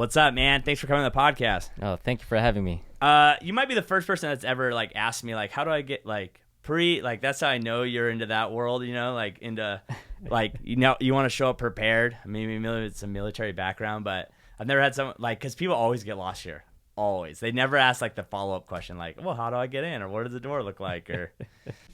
What's up, man? Thanks for coming to the podcast. Oh, thank you for having me. You might be the first person that's ever like asked me like, how do I get like that's how I know you're into that world, you know, like into like, you know, you want to show up prepared. I mean, maybe it's a military background, but I've never had someone like, because people always get lost here. Always. They never ask like the follow-up question like, well, how do I get in? Or what does the door look like? Or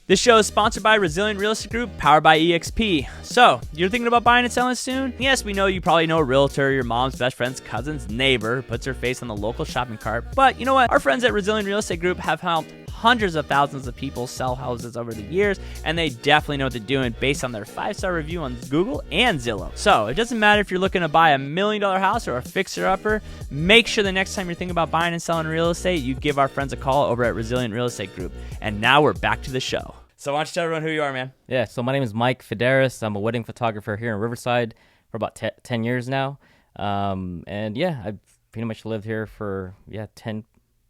This show is sponsored by Resilient Real Estate Group, powered by EXP. So, you're thinking about buying and selling soon? Yes, we know you probably know a realtor, your mom's best friend's cousin's neighbor who puts her face on the local shopping cart. But you know what? Our friends at Resilient Real Estate Group have helped hundreds of thousands of people sell houses over the years, and they definitely know what they're doing based on their 5-star review on Google and Zillow. So, it doesn't matter if you're looking to buy $1 million house or a fixer-upper, make sure the next time you're thinking about buying and selling real estate, you give our friends a call over at Resilient Real Estate Group. And now we're back to the show. So why don't you tell everyone who you are, man? Yeah, so my name is Mike Federis. I'm a wedding photographer here in Riverside for about 10 years now. And yeah, I've pretty much lived here for 10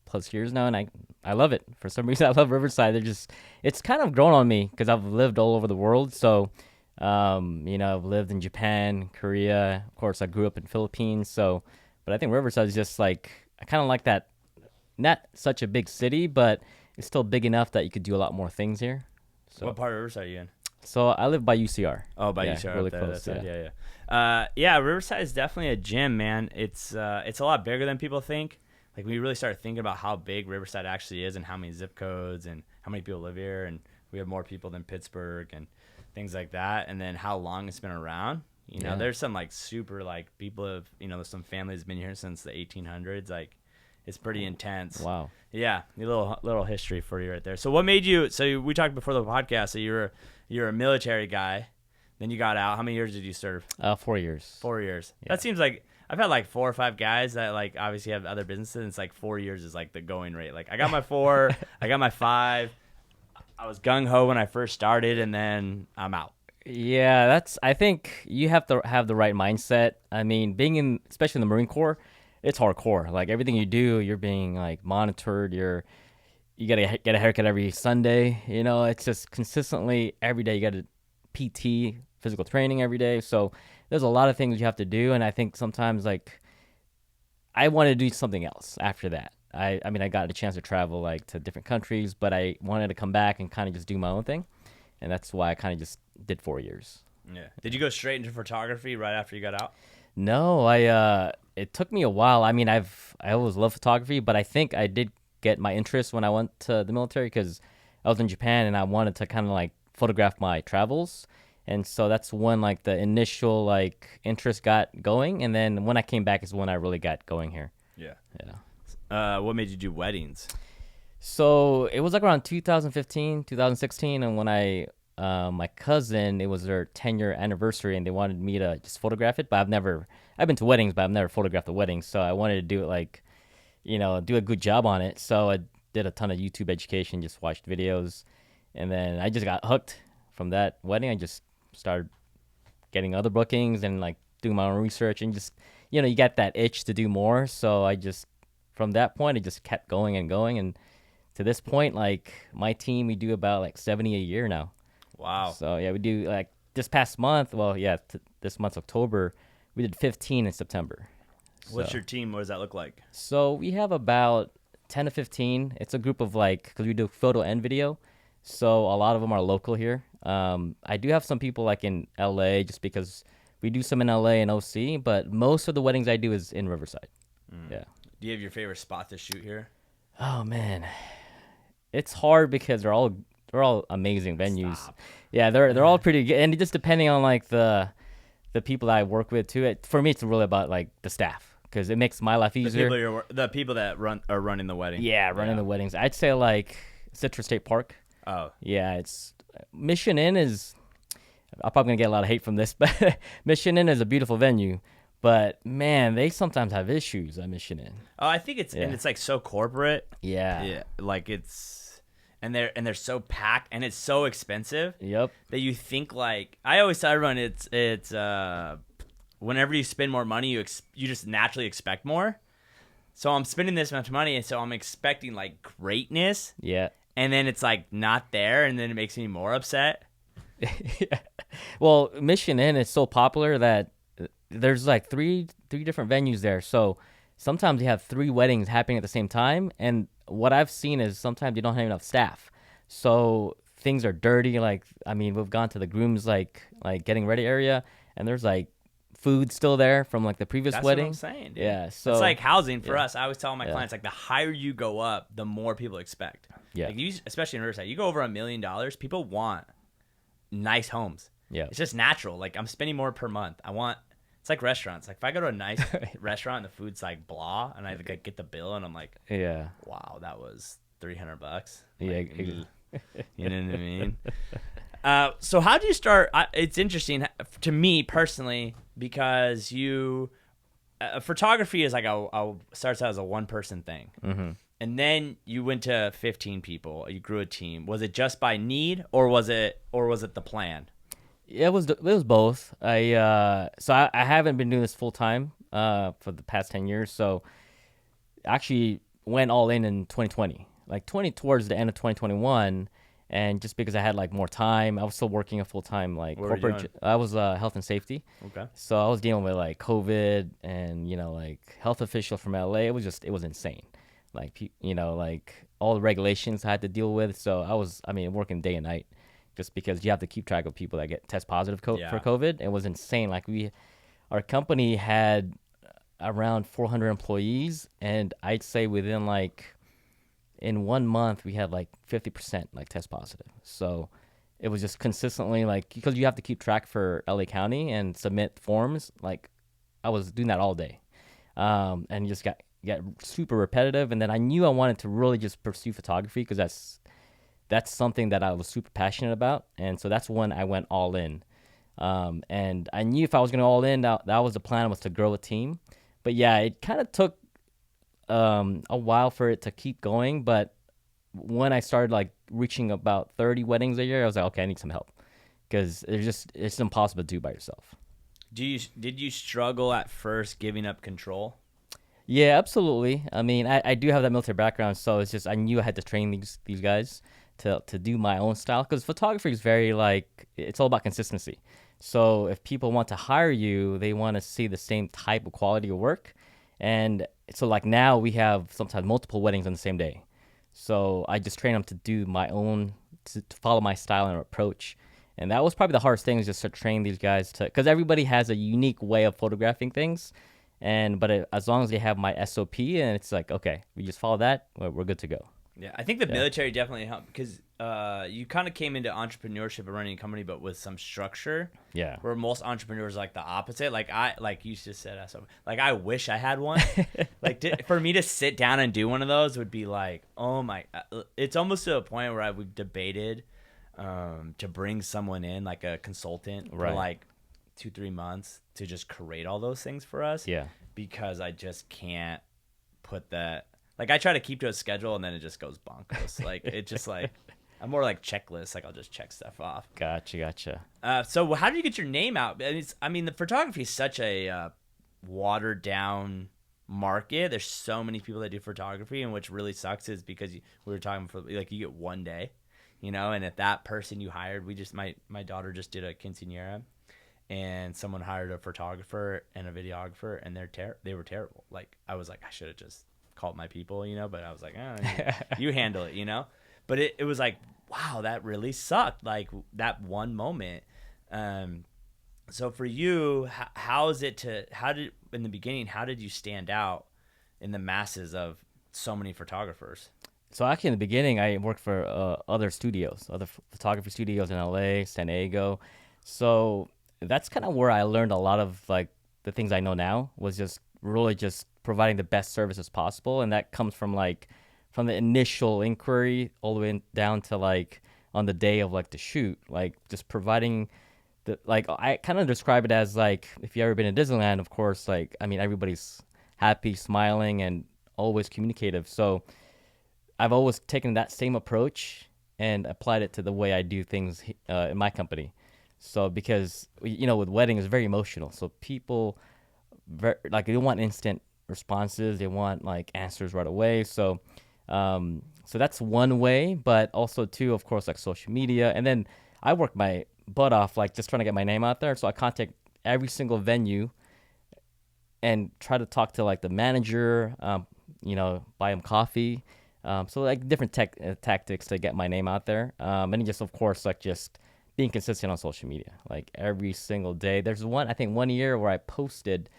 plus years now, and I love it. For some reason, I love Riverside. It's kind of grown on me because I've lived all over the world. So, I've lived in Japan, Korea. Of course, I grew up in Philippines. So, but I think Riverside is just like, I kind of like that. Not such a big city, but it's still big enough that you could do a lot more things here. So, what part of Riverside are you in? So I live by UCR. Oh, by UCR, really there, close. Yeah. Riverside is definitely a gym, man. It's a lot bigger than people think. Like when you really start thinking about how big Riverside actually is, and how many zip codes, and how many people live here, and we have more people than Pittsburgh, and things like that, and then how long it's been around. You know, there's some like super like people have, there's some families been here since the 1800s. Like, it's pretty intense. Wow. Yeah, a little history for you right there. So what made you? So we talked before the podcast. So you're a military guy, then you got out. How many years did you serve? 4 years. 4 years. Yeah. That seems like I've had like 4 or 5 guys that like obviously have other businesses. And it's like 4 years is like the going rate. Like I got my 4, I got my 5. I was gung ho when I first started, and then I'm out. Yeah, I think you have to have the right mindset. I mean, especially in the Marine Corps, it's hardcore. Like everything you do, you're being like monitored. You gotta get a haircut every Sunday. It's just consistently every day. You got to PT, physical training every day. So there's a lot of things you have to do, and I think sometimes like I wanted to do something else after that. I got a chance to travel like to different countries, but I wanted to come back and kind of just do my own thing, and that's why I kind of just did 4 years. Yeah. Did you go straight into photography right after you got out? No, it took me a while. I mean, I always loved photography, but I think I did get my interest when I went to the military because I was in Japan and I wanted to kind of like photograph my travels. And so that's when like the initial like interest got going. And then when I came back is when I really got going here. Yeah. Yeah. What made you do weddings? So it was like around 2015, 2016. And when my cousin, it was their 10-year anniversary, and they wanted me to just photograph it. But I've been to weddings, but I've never photographed a wedding. So I wanted to do it like, do a good job on it. So I did a ton of YouTube education, just watched videos. And then I just got hooked from that wedding. I just started getting other bookings and like doing my own research, and just, you got that itch to do more. So from that point, it just kept going and going. And to this point, like my team, we do about like 70 a year now. Wow. So, yeah, we do, like, this past month, this month's October, we did 15 in September. What's your team? What does that look like? So, we have about 10 to 15. It's a group of, like, because we do photo and video, so a lot of them are local here. I do have some people, like, in L.A., just because we do some in L.A. and O.C., but most of the weddings I do is in Riverside. Yeah. Do you have your favorite spot to shoot here? Oh, man. It's hard because they're all amazing venues. Stop. Yeah, they're all pretty good, and just depending on like the people that I work with too. For me, it's really about like the staff because it makes my life easier. The people that are running the wedding. Yeah, running the weddings. I'd say like Citrus State Park. Oh. Yeah, it's Mission Inn is. I'm probably gonna get a lot of hate from this, but Mission Inn is a beautiful venue. But man, they sometimes have issues at Mission Inn. Oh, I think and it's like so corporate. Yeah. Yeah, like it's. And they're so packed, and it's so expensive. Yep. That you think like I always tell everyone it's whenever you spend more money, you just naturally expect more. So I'm spending this much money, and so I'm expecting like greatness. Yeah. And then it's like not there, and then it makes me more upset. Yeah. Well, Mission Inn is so popular that there's like three different venues there. So sometimes you have 3 weddings happening at the same time, and what I've seen is sometimes you don't have enough staff, so things are dirty. Like, I mean, we've gone to the groom's like getting ready area, and there's like food still there from like the previous That's wedding. what I'm saying, dude. Yeah, so it's like housing for yeah. us. I always tell my clients, like, the higher you go up, the more people expect. Yeah. Like, especially in Riverside, you go over $1 million, people want nice homes. Yeah. It's just natural. Like, I'm spending more per month. It's like restaurants. Like, if I go to a nice restaurant and the food's like blah, and I like get the bill and I'm like, Yeah. wow, that was $300. Yeah. Like, you know what I mean? So how do you start? It's interesting to me personally because photography is like starts out as a 1-person thing, and then you went to 15 people. You grew a team. Was it just by need, or was it the plan? It was both. I haven't been doing this full time for the past 10 years. So actually went all in 2020, like towards the end of 2021. And just because I had like more time, I was still working a full time like What were you corporate. I was health and safety. Okay. So I was dealing with like COVID and like health official from LA. It was insane. Like like all the regulations I had to deal with. So I was working day and night, just because you have to keep track of people that get test positive for COVID. It was insane. Like our company had around 400 employees, and I'd say within like in 1 month we had like 50% like test positive. So it was just consistently like, because you have to keep track for LA County and submit forms. Like I was doing that all day, and just got super repetitive. And then I knew I wanted to really just pursue photography because that's something that I was super passionate about. And so that's when I went all in. And I knew if I was going to all in, that was the plan, was to grow a team. But yeah, it kind of took a while for it to keep going. But when I started like reaching about 30 weddings a year, I was like, okay, I need some help, because it's impossible to do by yourself. Did you struggle at first giving up control? Yeah, absolutely. I mean, I do have that military background, so it's just I knew I had to train these guys to do my own style, because photography is very like, it's all about consistency. So if people want to hire you, they want to see the same type of quality of work. And so like now we have sometimes multiple weddings on the same day. So I just train them to do my own, to follow my style and approach. And that was probably the hardest thing, is just to train these guys because everybody has a unique way of photographing things. But as long as they have my SOP, and it's like, okay, we just follow that, we're good to go. Yeah, I think the military definitely helped, because you kind of came into entrepreneurship and running a company, but with some structure. Yeah. Where most entrepreneurs are like the opposite. Like you just said, like I wish I had one. Like for me to sit down and do one of those would be like, oh my! It's almost to a point where we've debated to bring someone in, like a consultant, for like 2-3 months to just create all those things for us. Yeah. Because I just can't put that. Like, I try to keep to a schedule, and then it just goes bonkers. Like, it just, like, I'm more like checklists. Like, I'll just check stuff off. Gotcha. So how did you get your name out? The photography is such a watered-down market. There's so many people that do photography, and which really sucks is because we were talking for, like, you get one day, and if that person you hired, my daughter just did a quinceañera, and someone hired a photographer and a videographer, and they were terrible. Like, I was like, I should have just called my people, but I was like, you handle it, but it was like, wow, that really sucked, like that one moment. So for you, how in the beginning, how did you stand out in the masses of so many photographers? So actually in the beginning, I worked for other photography studios in LA, San Diego. So that's kind of where I learned a lot of like the things I know now, was just really just providing the best services possible. And that comes from the initial inquiry all the way down to like on the day of like the shoot, like just providing I kind of describe it as like, if you ever been to Disneyland, of course, like, everybody's happy, smiling, and always communicative. So I've always taken that same approach and applied it to the way I do things in my company. So because, with weddings, it's very emotional. So people, they want instant responses. They want like answers right away. So that's one way, but also too, of course, like social media. And then I work my butt off, like just trying to get my name out there. So I contact every single venue and try to talk to like the manager, buy him coffee. So like different tactics to get my name out there. And just of course like just being consistent on social media, like every single day. There's I think 1 year where I posted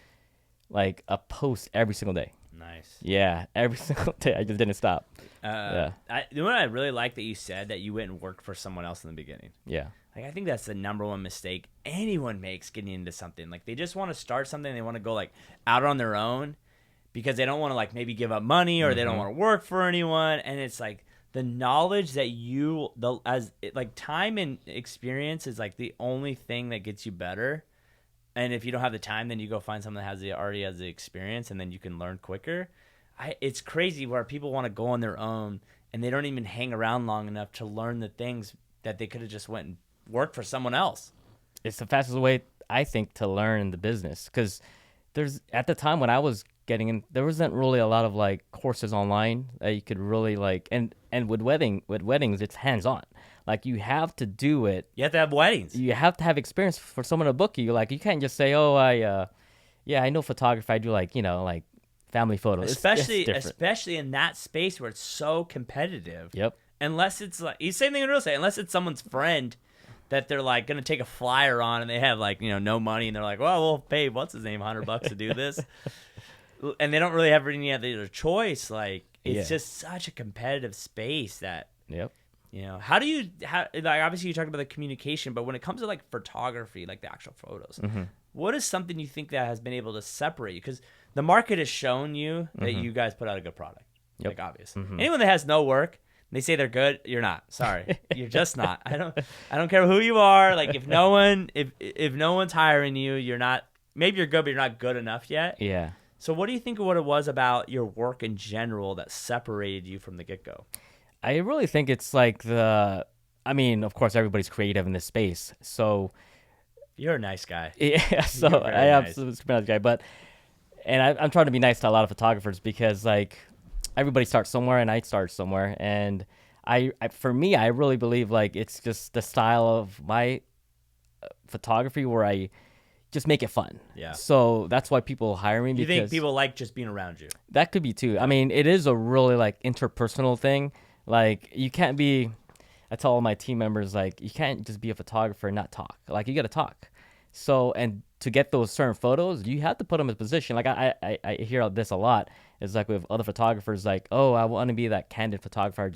like a post every single day. Nice. Yeah, every single day. I just didn't stop. Yeah. You know what I really like that you said that you went and worked for someone else in the beginning. Yeah. Like I think that's the number one mistake anyone makes getting into something. Like they just want to start something, they want to go like out on their own because they don't want to like maybe give up money or they don't want to work for anyone. And it's like the knowledge that time and experience is like the only thing that gets you better. And if you don't have the time, then you go find someone that already has the experience, and then you can learn quicker. It's crazy where people want to go on their own and they don't even hang around long enough to learn the things that they could have just went and worked for someone else. It's the fastest way, I think, to learn the business, because at the time when I was getting in, there wasn't really a lot of like courses online that you could really like, and with weddings, it's hands-on. Like you have to do it. You have to have weddings. You have to have experience for someone to book you. Like you can't just say, "Oh, I know photography. I do like like family photos." Especially in that space where it's so competitive. Yep. Unless it's like same thing in real estate. Unless it's someone's friend that they're like gonna take a flyer on, and they have like no money, and they're like, "Well, we'll pay what's his name $100 to do this," and they don't really have any other choice. Like it's just such a competitive space that. Yep. How like obviously you talked about the communication, but when it comes to like photography, like the actual photos, what is something you think that has been able to separate you? Because the market has shown you that you guys put out a good product. Yep. Like obvious. Anyone that has no work, they say they're good, you're not. Sorry, you're just not. I don't care who you are. Like if no one's hiring you, you're not. Maybe you're good, but you're not good enough yet. Yeah. So what do you think of what it was about your work in general that separated you from the get-go? I really think it's like of course, everybody's creative in this space. So you're a nice guy. Yeah, so I am a super nice guy. I'm trying to be nice to a lot of photographers because like everybody starts somewhere and I start somewhere. And for me, I really believe like it's just the style of my photography where I just make it fun. Yeah. So that's why people hire me. You think people like just being around you? That could be too. I mean, it is a really like interpersonal thing. Like you can't be, I tell all my team members, like you can't just be a photographer and not talk. Like you got to talk. So, and to get those certain photos, you have to put them in position. Like I hear this a lot. It's like with other photographers, like, oh, I want to be that candid photographer.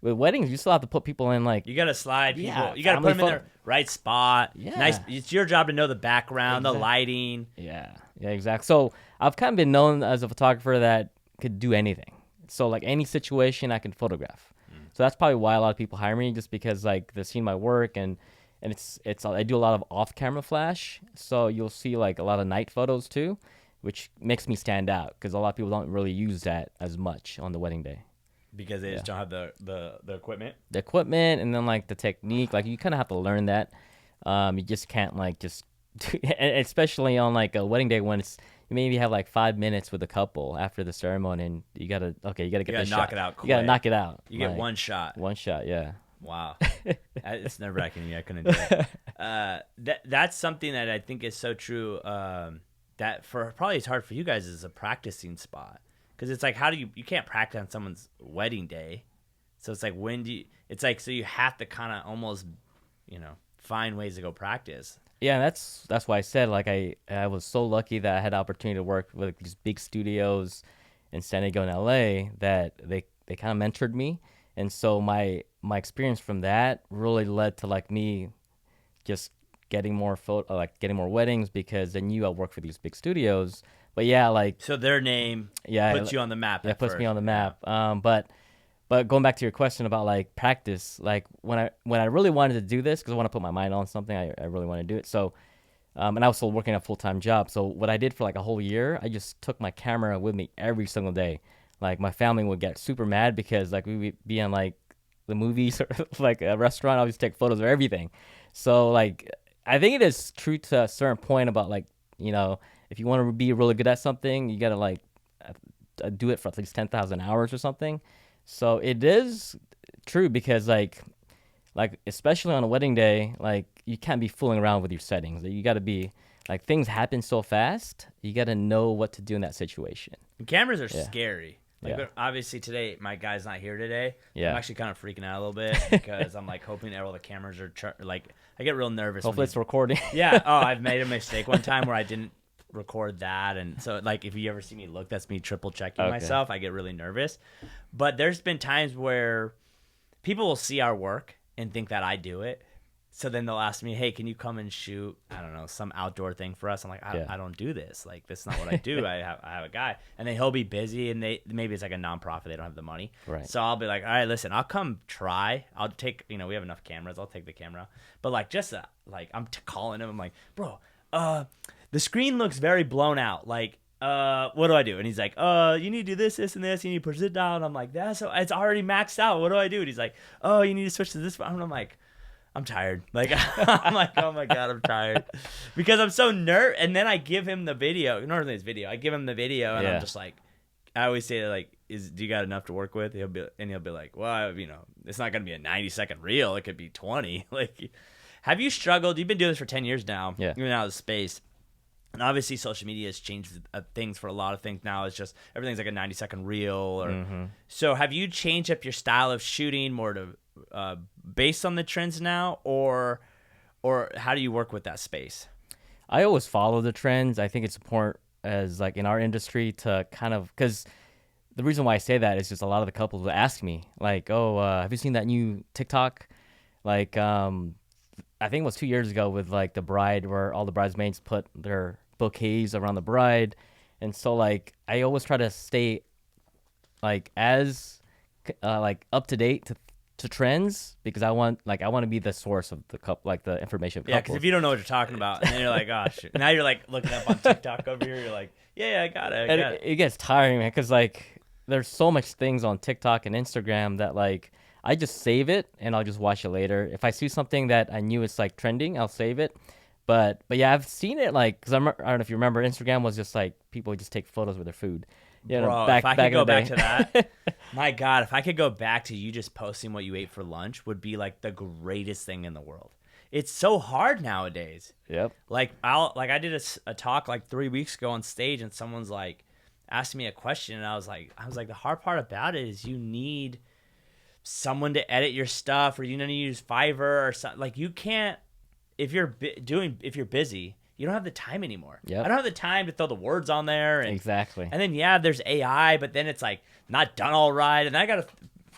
With weddings, you still have to put people in like. You got to slide people. Yeah, you got to put them in their right spot. Yeah. Nice. It's your job to know the background, the lighting. Yeah. Yeah, exactly. So I've kind of been known as a photographer that could do anything. So like any situation I can photograph. So that's probably why a lot of people hire me, just because like they've seen my work and it's I do a lot of off-camera flash. So you'll see like a lot of night photos too, which makes me stand out because a lot of people don't really use that as much on the wedding day. Because they just don't have the equipment? The equipment and then like the technique, like you kind of have to learn that. You just can't like just, especially on like a wedding day when you maybe have like 5 minutes with a couple after the ceremony and you gotta get the shot. Knock it out quick. You gotta knock it out. You get one shot. One shot, yeah. Wow. It's nerve-wracking to me. I couldn't do it. That's something that I think is so true, that probably it's hard for you guys is a practicing spot. Because it's like, you can't practice on someone's wedding day. So it's like, so you have to kind of almost, find ways to go practice. Yeah, that's why I said, like, I was so lucky that I had the opportunity to work with these big studios in San Diego and LA that they kind of mentored me. And so my experience from that really led to like me just getting more getting more weddings because they knew I worked for these big studios. But yeah, like so their name puts you on the map. Yeah, puts me on the map. But going back to your question about like practice, like when I really wanted to do this because I want to put my mind on something, I really want to do it. So, and I was still working a full-time job. So what I did for like a whole year, I just took my camera with me every single day. Like my family would get super mad because like we would be in like the movies or like a restaurant. I would just take photos of everything. So like I think it is true to a certain point about like, if you want to be really good at something, you got to like do it for at least 10,000 hours or something. So it is true because like especially on a wedding day, like you can't be fooling around with your settings. You got to be like things happen so fast. You got to know what to do in that situation. And cameras are scary. Like, Yeah. obviously today, my guy's not here today. Yeah. I'm actually kind of freaking out a little bit because I'm like hoping that all the cameras are like, I get real nervous. Hopefully it's recording. Yeah. Oh, I've made a mistake one time where I didn't record that. And so, like, if you ever see me look, that's me triple checking myself. I get really nervous. But there's been times where people will see our work and think that I do it. So then they'll ask me, hey, can you come and shoot, I don't know, some outdoor thing for us? I'm like, I don't do this. Like, that's not what I do. I have a guy. And then he'll be busy, and maybe it's like a nonprofit. They don't have the money. Right. So I'll be like, all right, listen, I'll come try. I'll take, we have enough cameras. I'll take the camera. But, like, just, like, I'm calling him. I'm like, bro, the screen looks very blown out. Like, what do I do? And he's like, you need to do this, this, and this. You need to push it down. I'm like, so it's already maxed out. What do I do? And he's like, oh, you need to switch to this one. I'm like, I'm tired. Like, I'm like, oh my God, I'm tired. Because I'm so nervous. And then I give him the video. Normally it's video. I give him the video, and I'm just like, I always say, like, do you got enough to work with? He'll be like, well, it's not going to be a 90-second reel. It could be 20. Like, have you struggled? You've been doing this for 10 years now. Yeah. You're out of space. And obviously social media has changed things for a lot of things now. It's just everything's like a 90-second reel. Or So have you changed up your style of shooting more to based on the trends now, or how do you work with that space? I always follow the trends. I think it's important as like in our industry to kind of, because the reason why I say that is just a lot of the couples will ask me like, oh, have you seen that new TikTok? Like, I think it was 2 years ago with like the bride, where all the bridesmaids put their bouquets around the bride. And so like, I always try to stay like as like up to date to trends, because I want to be the source of the like the information. Yeah, because if you don't know what you're talking about, and then you're like, oh shit, now you're like looking up on TikTok over here. You're like, yeah, I got it. It gets tiring, man, because like there's so much things on TikTok and Instagram that like I just save it and I'll just watch it later. If I see something that I knew it's like trending, I'll save it. But yeah, I've seen it like, because I don't know if you remember, Instagram was just like people would just take photos with their food. You know, Bro, if I could go back to that, my God, if I could go back to you just posting what you ate for lunch, would be like the greatest thing in the world. It's so hard nowadays. Yep. Like I did a talk like 3 weeks ago on stage, and someone's like asked me a question, and I was like, the hard part about it is you need someone to edit your stuff, or you need to use Fiverr or something. Like, you can't, if you're busy, you don't have the time anymore. Yep. I don't have the time to throw the words on there. Exactly. And then, there's AI, but then it's like not done all right. And I got to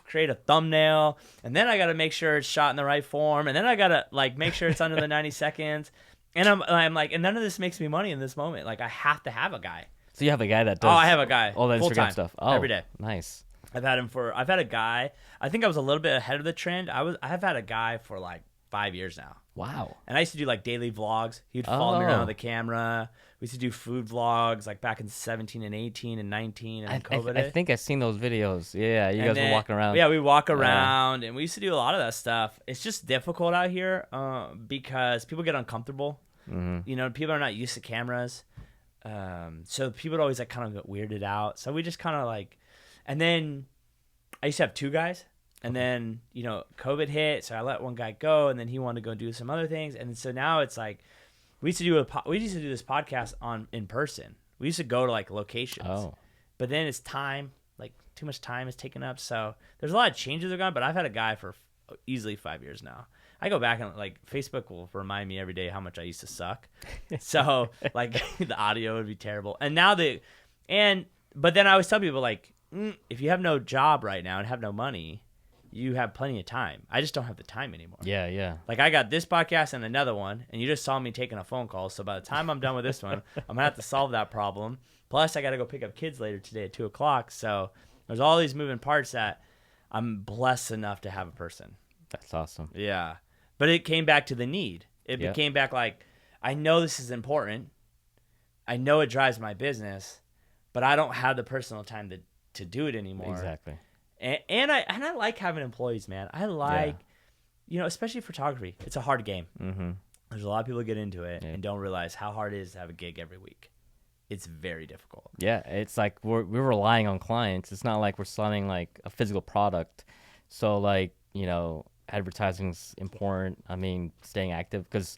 create a thumbnail, and then I got to make sure it's shot in the right form. And then I got to like make sure it's under the 90 seconds. And I'm like, and none of this makes me money in this moment. Like, I have to have a guy. So you have a guy that does. Oh, I have a guy. All the Instagram stuff. Oh, every day. Nice. I've had a guy. I think I was a little bit ahead of the trend. I've had a guy for like 5 years now. Wow. And I used to do like daily vlogs. He'd follow me around with the camera. We used to do food vlogs like back in 17 and 18 and 19 and then COVID. I think I've seen those videos. Yeah, you guys were walking around. Yeah, we walk around and we used to do a lot of that stuff. It's just difficult out here because people get uncomfortable. Mm-hmm. People are not used to cameras. So people would always like kind of get weirded out. So we just kind of like, and then I used to have two guys. And then, COVID hit, so I let one guy go, and then he wanted to go do some other things. And so now it's like, we used to do this podcast in person. We used to go to like locations. Oh. But then it's time, like too much time is taken up. So there's a lot of changes that are gone, but I've had a guy for easily 5 years now. I go back and like Facebook will remind me every day how much I used to suck. So like the audio would be terrible. And now but then I always tell people like, if you have no job right now and have no money, you have plenty of time. I just don't have the time anymore. Yeah. Like, I got this podcast and another one, and you just saw me taking a phone call. So by the time I'm done with this one, I'm going to have to solve that problem. Plus, I got to go pick up kids later today at 2 o'clock. So there's all these moving parts that I'm blessed enough to have a person. That's awesome. Yeah. But it came back to the need. It became back like, I know this is important. I know it drives my business, but I don't have the personal time to do it anymore. Exactly. And I like having employees, man. I like, especially photography. It's a hard game. Mm-hmm. There's a lot of people who get into it and don't realize how hard it is to have a gig every week. It's very difficult. Yeah, it's like we're relying on clients. It's not like we're selling like a physical product. So like, advertising's important. I mean, staying active, because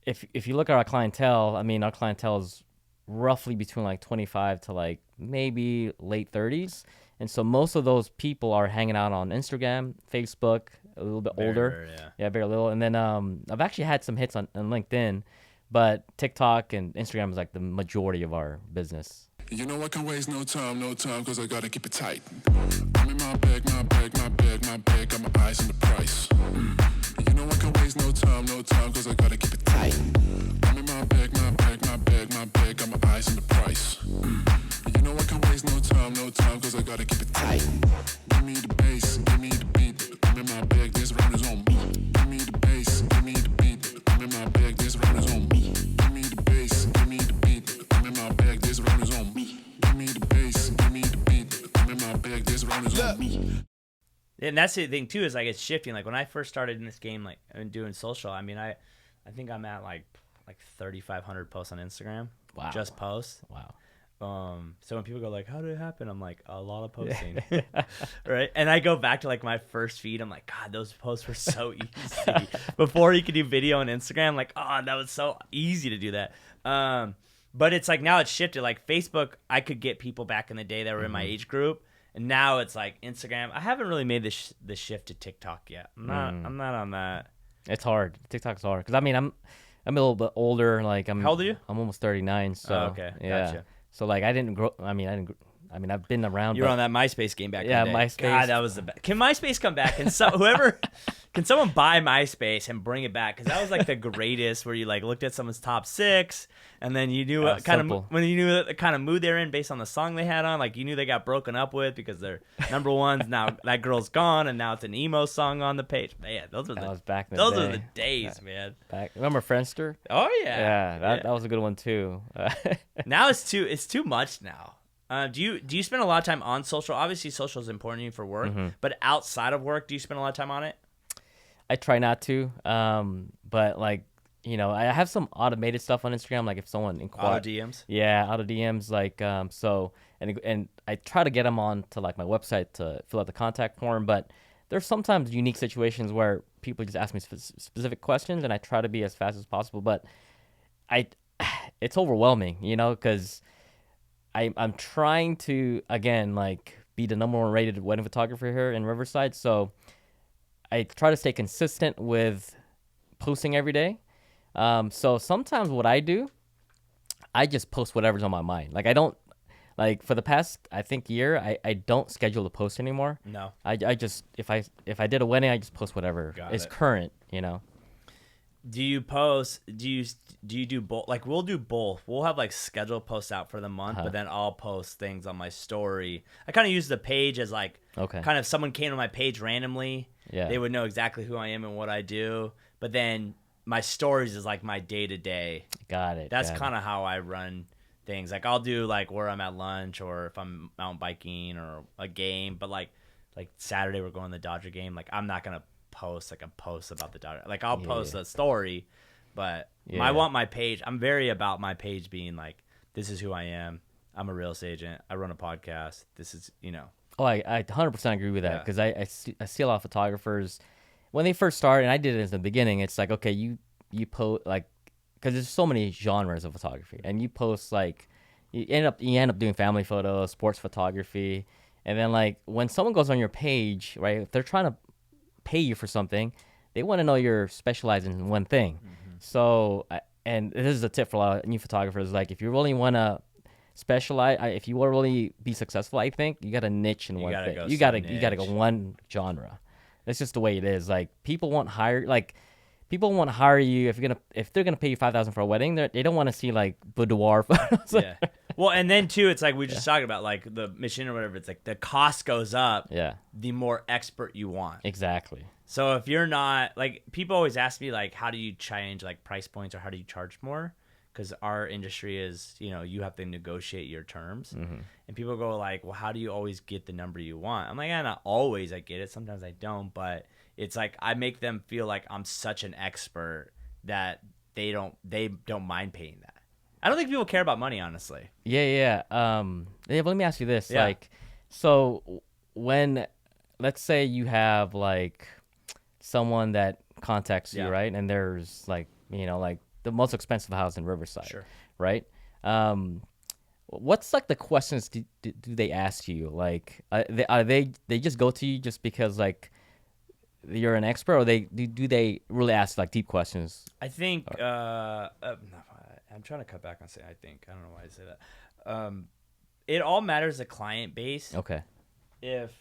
if you look at our clientele, I mean, our clientele is roughly between like 25 to like maybe late 30s. And so most of those people are hanging out on Instagram, Facebook, a little bit older. Yeah, very little. And then I've actually had some hits on LinkedIn, but TikTok and Instagram is like the majority of our business. You know I can waste no time, cause I gotta keep it tight. I'm in my bag, got my eyes on the price. You know I can waste no time, cause I gotta keep it tight. I'm in my bag, got my eyes on the price. You know I can waste no time, cause I gotta keep it tight. Give me the bass, give me the beat. I'm in my bag, this round is on me. Give me the bass, give me the beat. I'm in my bag, this round is on me. Give me the bass, give me the beat. I'm in my bag, this round is on me. Give me the bass, give me the beat. I'm in my bag, this round is on me. And that's the thing too, is like it's shifting. Like when I first started in this game, like and doing social, I mean, I think I'm at like 3,500 posts on Instagram. Wow. Just posts. Wow. So when people go like, how did it happen? I'm like, a lot of posting. Right. And I go back to like my first feed. I'm like, God, those posts were so easy. Before you could do video on Instagram, like, oh, that was so easy to do that. But it's like now it's shifted. Like Facebook, I could get people back in the day that were in my age group. And now it's like Instagram. I haven't really made the shift to TikTok yet. I'm not on that. It's hard. TikTok's hard. Because I mean, I'm a little bit older. Like How old are you? I'm almost 39. So okay. Yeah. Gotcha. So like I didn't grow. I mean, I've been around. You were on that MySpace game back. Yeah, in the day. MySpace. God, that was the best. Can MySpace come back? Can can someone buy MySpace and bring it back? Because that was like the greatest. Where you like looked at someone's top 6, and then you knew what kind of when you knew the kind of mood they're in based on the song they had on. Like you knew they got broken up with because they're number ones. Now that girl's gone, and now it's an emo song on the page. Man, those were the days, man. Remember Friendster? Oh yeah. Yeah, that was a good one too. Now it's too much now. Do you spend a lot of time on social? Obviously, social is important to you for work, but outside of work, do you spend a lot of time on it? I try not to, but like I have some automated stuff on Instagram. Like if someone auto DMs, auto DMs. Like so, and I try to get them on to like my website to fill out the contact form. But there's sometimes unique situations where people just ask me specific questions, and I try to be as fast as possible. But it's overwhelming, because I'm trying to, again, like be the number 1 rated wedding photographer here in Riverside. So I try to stay consistent with posting every day. So sometimes what I do, I just post whatever's on my mind. Like I don't, like for the past, I think year, I don't schedule a post anymore. No. I just, if I did a wedding, I just post whatever is current, Do you post? Do you do both? Like we'll do both. We'll have like scheduled posts out for the month, but then I'll post things on my story. I kind of use the page as like kind of someone came to my page randomly. Yeah, they would know exactly who I am and what I do. But then my stories is like my day to day. Got it. That's kind of how I run things. Like I'll do like where I'm at lunch or if I'm mountain biking or a game. But like Saturday we're going to the Dodger game. Like I'm not gonna post like a post about the Dodger. Like I'll post a story, but I want my page. I'm very about my page being like, this is who I am. I'm a real estate agent. I run a podcast. This is, Oh, I 100% agree with that because I see a lot of photographers when they first start, and I did it in the beginning. It's like, okay, you post like, because there's so many genres of photography, and you post like you end up doing family photos, sports photography, and then like when someone goes on your page, right? If they're trying to pay you for something, they want to know you're specializing in one thing. So, and this is a tip for a lot of new photographers. Like, if you really want to specialize, if you want to really be successful, I think you got to niche in one thing. You got to go one genre. That's just the way it is. Like, people won't hire you if they're gonna pay you $5,000 for a wedding. They don't want to see like boudoir photos. Yeah. Well, and then too, it's like we just talked about like the mission or whatever. It's like the cost goes up. Yeah. The more expert you want. Exactly. So if you're not like, people always ask me like, how do you change like price points or how do you charge more? Because our industry is, you have to negotiate your terms. And people go like, well, how do you always get the number you want? I'm like, yeah, not always I get it. Sometimes I don't, but it's like I make them feel like I'm such an expert that they don't mind paying that. I don't think people care about money, honestly. Yeah. But let me ask you this. Yeah. Like, so when, let's say you have like someone that contacts you, right? And there's like, like the most expensive house in Riverside, Sure. right? What's like the questions do they ask you? Like, they just go to you just because like you're an expert, or do they really ask like deep questions? I think I'm trying to cut back on saying I think. I don't know why I say that. It all matters the client base. Okay. If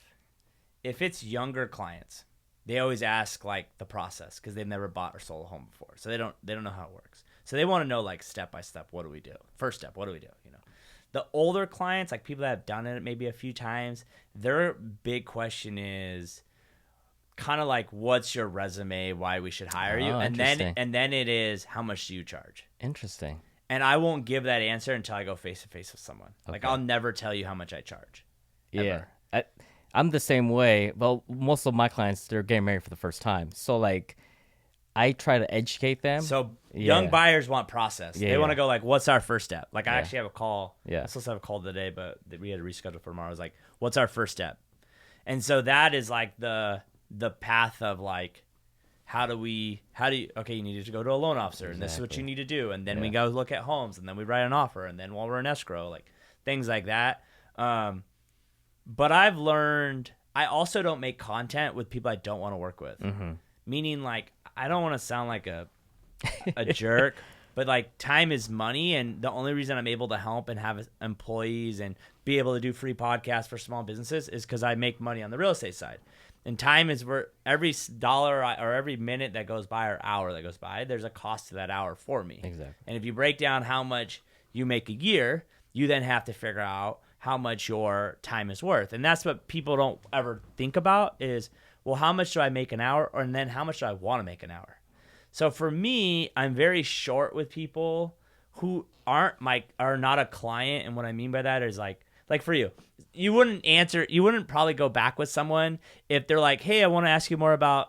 it's younger clients, they always ask like the process because they've never bought or sold a home before, so they don't know how it works. So they want to know like step by step, what do we do? First step, what do we do? You know, the older clients, like people that have done it maybe a few times, their big question is kind of like, what's your resume? Why we should hire you? And then it is, how much do you charge? Interesting. And I won't give that answer until I go face to face with someone. Okay. Like I'll never tell you how much I charge. Yeah. I'm the same way. Well, most of my clients, they're getting married for the first time. So like I try to educate them. So young buyers want process. Yeah, they want to go like, what's our first step? Like I Yeah. actually have a call. Yeah. I'm supposed to have a call today, but we had to reschedule for tomorrow. I was like, what's our first step? And so that is like the path of like, okay, you need to go to a loan officer and this is what Exactly. you need to do. And then we Yeah. go look at homes and then we write an offer. And then while we're in escrow, like things like that. But I've learned, I also don't make content with people I don't want to work with. Mm-hmm. Meaning like, I don't want to sound like a jerk, but like time is money. And the only reason I'm able to help and have employees and be able to do free podcasts for small businesses is because I make money on the real estate side. And time is where every dollar or every minute that goes by or hour that goes by, there's a cost to that hour for me. Exactly. And if you break down how much you make a year, you then have to figure out how much your time is worth. And that's what people don't ever think about is, well, how much do I make an hour? And then how much do I want to make an hour? So for me, I'm very short with people who are not a client. And what I mean by that is like for you wouldn't probably go back with someone if they're like, hey, I want to ask you more about,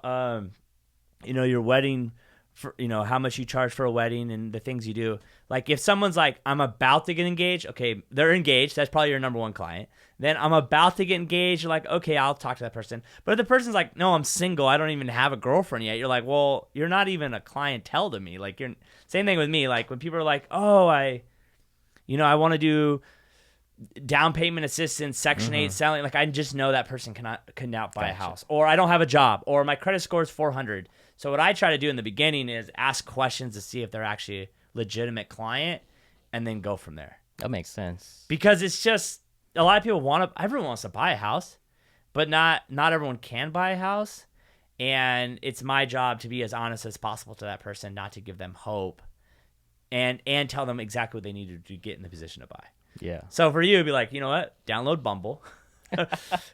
your wedding, for, how much you charge for a wedding and the things you do. Like if someone's like, I'm about to get engaged. Okay. They're engaged. That's probably your number one client. Then I'm about to get engaged. You're like, okay, I'll talk to that person. But if the person's like, no, I'm single. I don't even have a girlfriend yet. You're like, well, you're not even a clientele to me. Like same thing with me. Like when people are like, oh, I want to do down payment assistance, Section 8 selling. Like I just know that person cannot buy a house, or I don't have a job, or my credit score is 400. So what I try to do in the beginning is ask questions to see if they're actually a legitimate client, and then go from there. That makes sense. Because it's just a lot of people everyone wants to buy a house, but not everyone can buy a house, and it's my job to be as honest as possible to that person, not to give them hope, and tell them exactly what they need to get in the position to buy. Yeah. So for you, it'd be like, you know what? Download Bumble,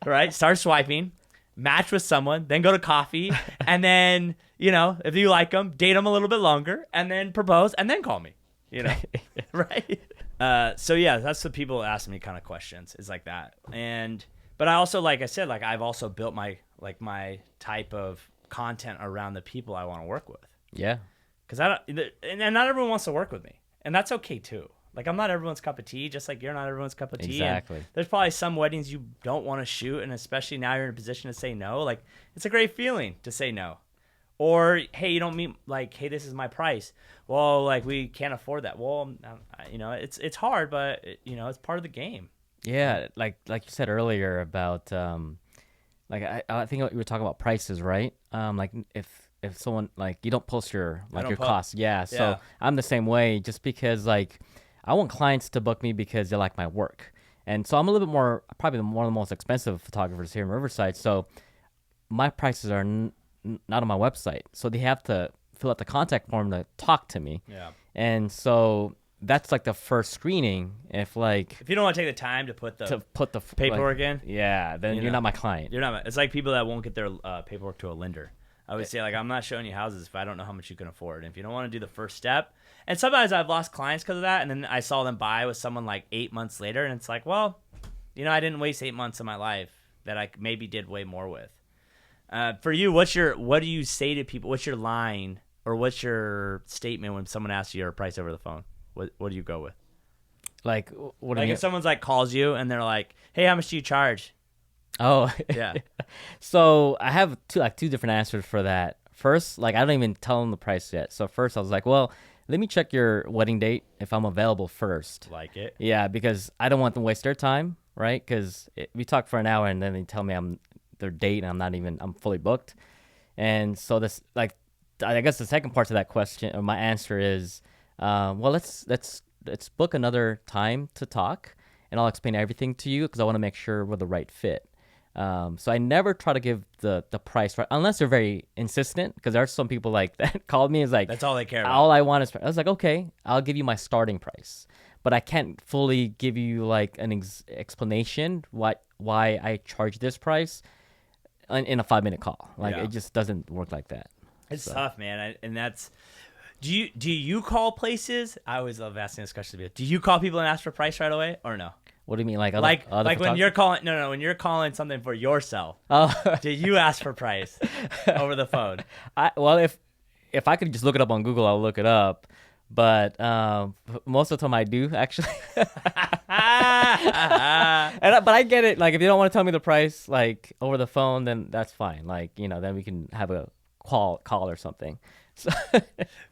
right? Start swiping, match with someone, then go to coffee, and then, if you like them, date them a little bit longer, and then propose, and then call me, right? So yeah, that's what people ask me kind of questions is like that. But I also, like I said, like I've also built my type of content around the people I want to work with. Yeah. Because and not everyone wants to work with me, and that's okay too. Like I'm not everyone's cup of tea, just like you're not everyone's cup of tea. Exactly. And there's probably some weddings you don't want to shoot, and especially now you're in a position to say no. Like it's a great feeling to say no. Or hey, you don't mean like, hey, this is my price. Well, like we can't afford that. Well, it's hard, but it's part of the game. Yeah, like you said earlier about I think you were talking about prices, right? Like if someone like you don't post your costs. Yeah. So I'm the same way, just because like I want clients to book me because they like my work. And so I'm a little bit more, probably one of the most expensive photographers here in Riverside. So my prices are not on my website. So they have to fill out the contact form to talk to me. Yeah. And so that's like the first screening. If you don't want to take the time to put the paperwork in, yeah, then you're not my client. You're not. It's like people that won't get their paperwork to a lender. I would say, like, I'm not showing you houses if I don't know how much you can afford. And if you don't want to do the first step, and sometimes I've lost clients because of that, and then I saw them buy with someone like 8 months later, and it's like, well, I didn't waste 8 months of my life that I maybe did way more with. For you, what do you say to people? What's your line or what's your statement when someone asks you your price over the phone? What do you go with? Like, what do you if someone's like calls you and they're like, hey, how much do you charge? Oh, yeah. So I have two different answers for that. first, like I don't even tell them the price yet. So first I was like, well, let me check your wedding date if I'm available first. Like it. Yeah, because I don't want them to waste their time, right? Because we talk for an hour and then they tell me I'm their date and I'm fully booked. And so this, like, I guess the second part to that question, or my answer is, well, let's book another time to talk, and I'll explain everything to you because I want to make sure we're the right fit. So I never try to give the price right unless they're very insistent, because there are some people like that called me is like, That's all they care about. all I want is price. I was like, okay, I'll give you my starting price, but I can't fully give you like an explanation why I charge this price in a 5-minute call. Like it just doesn't work like that. It's tough, man. And that's, do you call places? I always love asking this question to people. Do you call people and ask for price right away or no? What do you mean, like when you're calling? No, when you're calling something for yourself. Oh, do you ask for price over the phone? Well, if I could just look it up on Google, I'll look it up. But most of the time I do actually. But I get it. Like if you don't want to tell me the price like over the phone, then that's fine. Like then we can have a call or something. So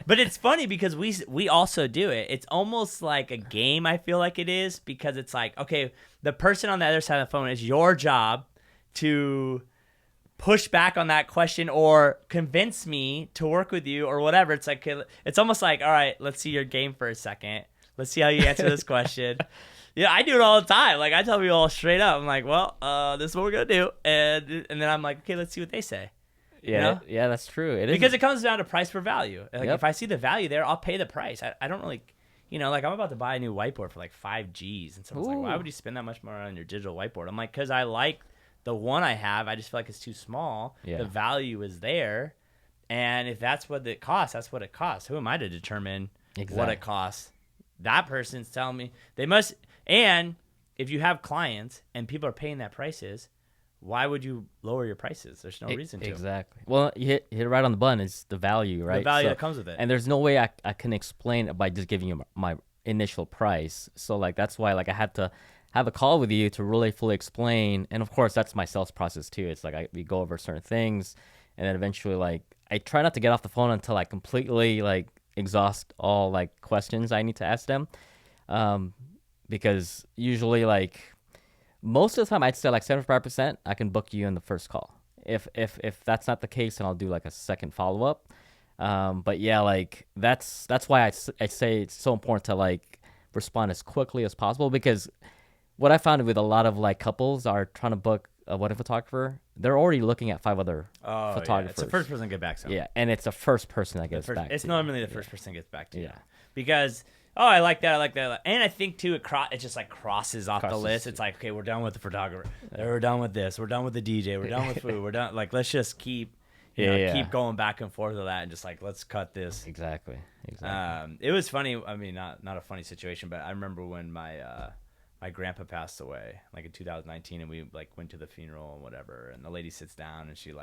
but it's funny because we also do it. It's almost like a game. I feel like it is, because it's like, okay, the person on the other side of the phone, is your job to push back on that question or convince me to work with you or whatever. It's like, it's almost like, all right, let's see your game for a second. Let's see how you answer this question. Yeah, I do it all the time. Like I tell people all straight up. I'm like, well, this is what we're gonna do, and then I'm like, okay, let's see what they say. Yeah, yeah, that's true. It is because it comes down to price for value. Like if I see the value there, I'll pay the price. I don't really, like I'm about to buy a new whiteboard for like 5 G's, and someone's like, why would you spend that much more on your digital whiteboard? I'm like, because I like the one I have. I just feel like it's too small. Yeah. The value is there, and if that's what it costs, that's what it costs. Who am I to determine what it costs? That person's telling me they must. And if you have clients and people are paying that prices, why would you lower your prices? There's no reason to. Exactly. Well, you hit it right on the button. It's the value, right? The value that comes with it. And there's no way I can explain it by just giving you my initial price. So, like, that's why, like, I had to have a call with you to really fully explain. And, of course, that's my sales process, too. It's like we go over certain things. And then eventually, like, I try not to get off the phone until I completely, like, exhaust all, like, questions I need to ask them. Because usually, like, most of the time, I'd say like 75%, I can book you in the first call. If that's not the case, then I'll do like a second follow up. But yeah, like that's why I say it's so important to like respond as quickly as possible, because what I found with a lot of like couples are trying to book a wedding photographer, they're already looking at 5 other photographers. Yeah. It's the first person to get back to them. Yeah, and it's the first person that gets back to you. It's normally the first person that gets back to you. Yeah. Because I like that. And I think, too, it just, like, crosses off the list. It's like, okay, we're done with the photographer. We're done with this. We're done with the DJ. We're done with food. We're done. Like, let's just keep keep going back and forth with that and just, like, let's cut this. Exactly. It was funny. I mean, not a funny situation, but I remember when my grandpa passed away, like, in 2019, and we, like, went to the funeral and whatever, and the lady sits down, and she's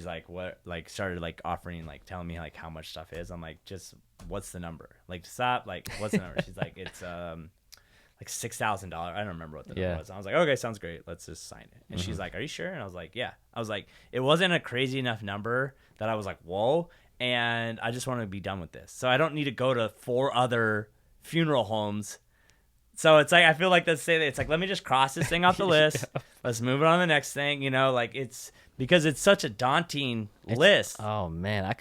like, what, like, started, like, offering, like, telling me, like, how much stuff is. I'm like, just, what's the number? Like, stop, like, what's the number? She's like, it's, like, $6,000. I don't remember what the number was. I was like, okay, sounds great. Let's just sign it. And she's like, are you sure? And I was like, yeah. I was like, it wasn't a crazy enough number that I was like, whoa. And I just want to be done with this. So I don't need to go to 4 other funeral homes. So it's like, I feel like it's like, let me just cross this thing off the list. Let's move it on to the next thing. Like, it's because it's such a daunting list. Oh man,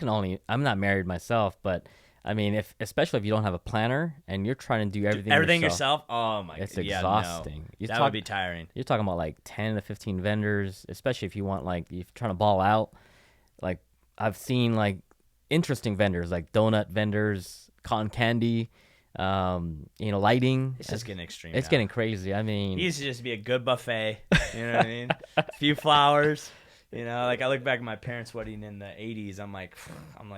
I'm not married myself, but I mean, especially if you don't have a planner and you're trying to do everything yourself. Oh my god, it's exhausting. No. That would be tiring. You're talking about like 10 to 15 vendors, especially if you want, like, if you're trying to ball out. Like, I've seen like interesting vendors, like donut vendors, cotton candy, lighting. It's just getting extreme. It's getting crazy. I mean, it used to just be a good buffet. You know what I mean? A few flowers. Like, I look back at my parents' wedding in the 80s. I'm like,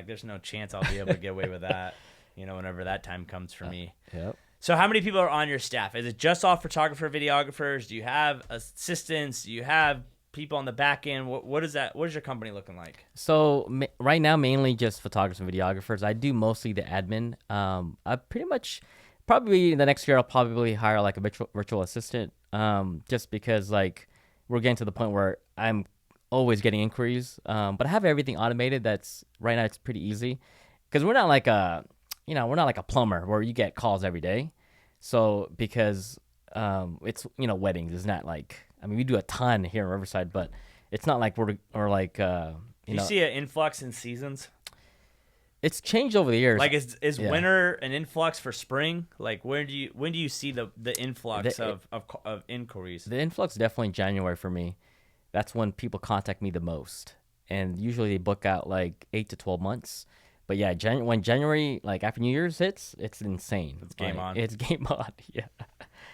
there's no chance I'll be able to get away with that, whenever that time comes for me. Yep. So how many people are on your staff? Is it just all photographer, videographers? Do you have assistants? Do you have people on the back end? What is that? What is your company looking like? So right now, mainly just photographers and videographers. I do mostly the admin. I pretty much, probably the next year, I'll probably hire like a virtual assistant, just because like we're getting to the point where I'm always getting inquiries. But I have everything automated. That's right now. It's pretty easy because we're not like a plumber where you get calls every day. So because it's weddings. It's not like we do a ton here in Riverside, but it's not like we're like you see an influx in seasons. It's changed over the years. Like is winter an influx for spring? Like when do you see the influx of inquiries? The influx definitely January for me. That's when people contact me the most, and usually they book out like 8 to 12 months. But yeah, when January, like after New Year's hits, it's insane. It's game on. It's game on, yeah.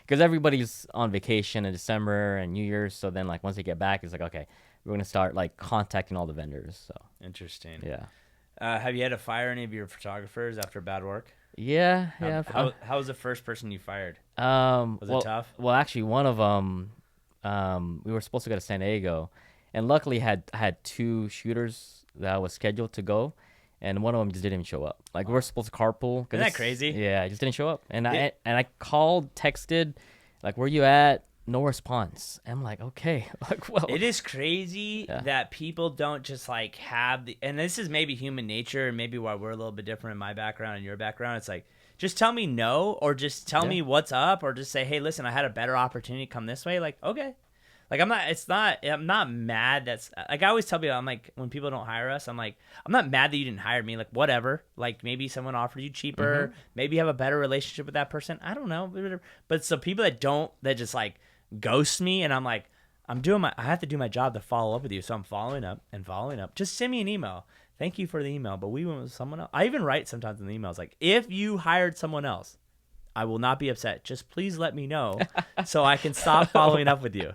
Because everybody's on vacation in December and New Year's, so then like once they get back, it's like, okay, we're gonna start like contacting all the vendors. So interesting. Yeah. Have you had to fire any of your photographers after bad work? Yeah. How was the first person you fired? Was it tough? Well, actually, one of them, we were supposed to go to San Diego, and luckily I had 2 shooters that was scheduled to go. And one of them just didn't even show up. Like, we're supposed to carpool. Isn't that crazy? Yeah, I just didn't show up. And I called, texted, like, where you at? No response. I'm like, okay. Like, well, it is crazy that people don't just like have and this is maybe human nature and maybe why we're a little bit different in my background and your background. It's like, just tell me no, or just tell me what's up, or just say, hey, listen, I had a better opportunity come this way. Like, okay. Like, I'm not mad. That's like, I always tell people, I'm like, when people don't hire us, I'm like, I'm not mad that you didn't hire me. Like, whatever. Like, maybe someone offered you cheaper. Maybe you have a better relationship with that person. I don't know. But so people that just like ghost me, and I'm like, I have to do my job to follow up with you. So I'm following up. Just send me an email. Thank you for the email, but we went with someone else. I even write sometimes in the emails, like, if you hired someone else, I will not be upset. Just please let me know so I can stop following up with you.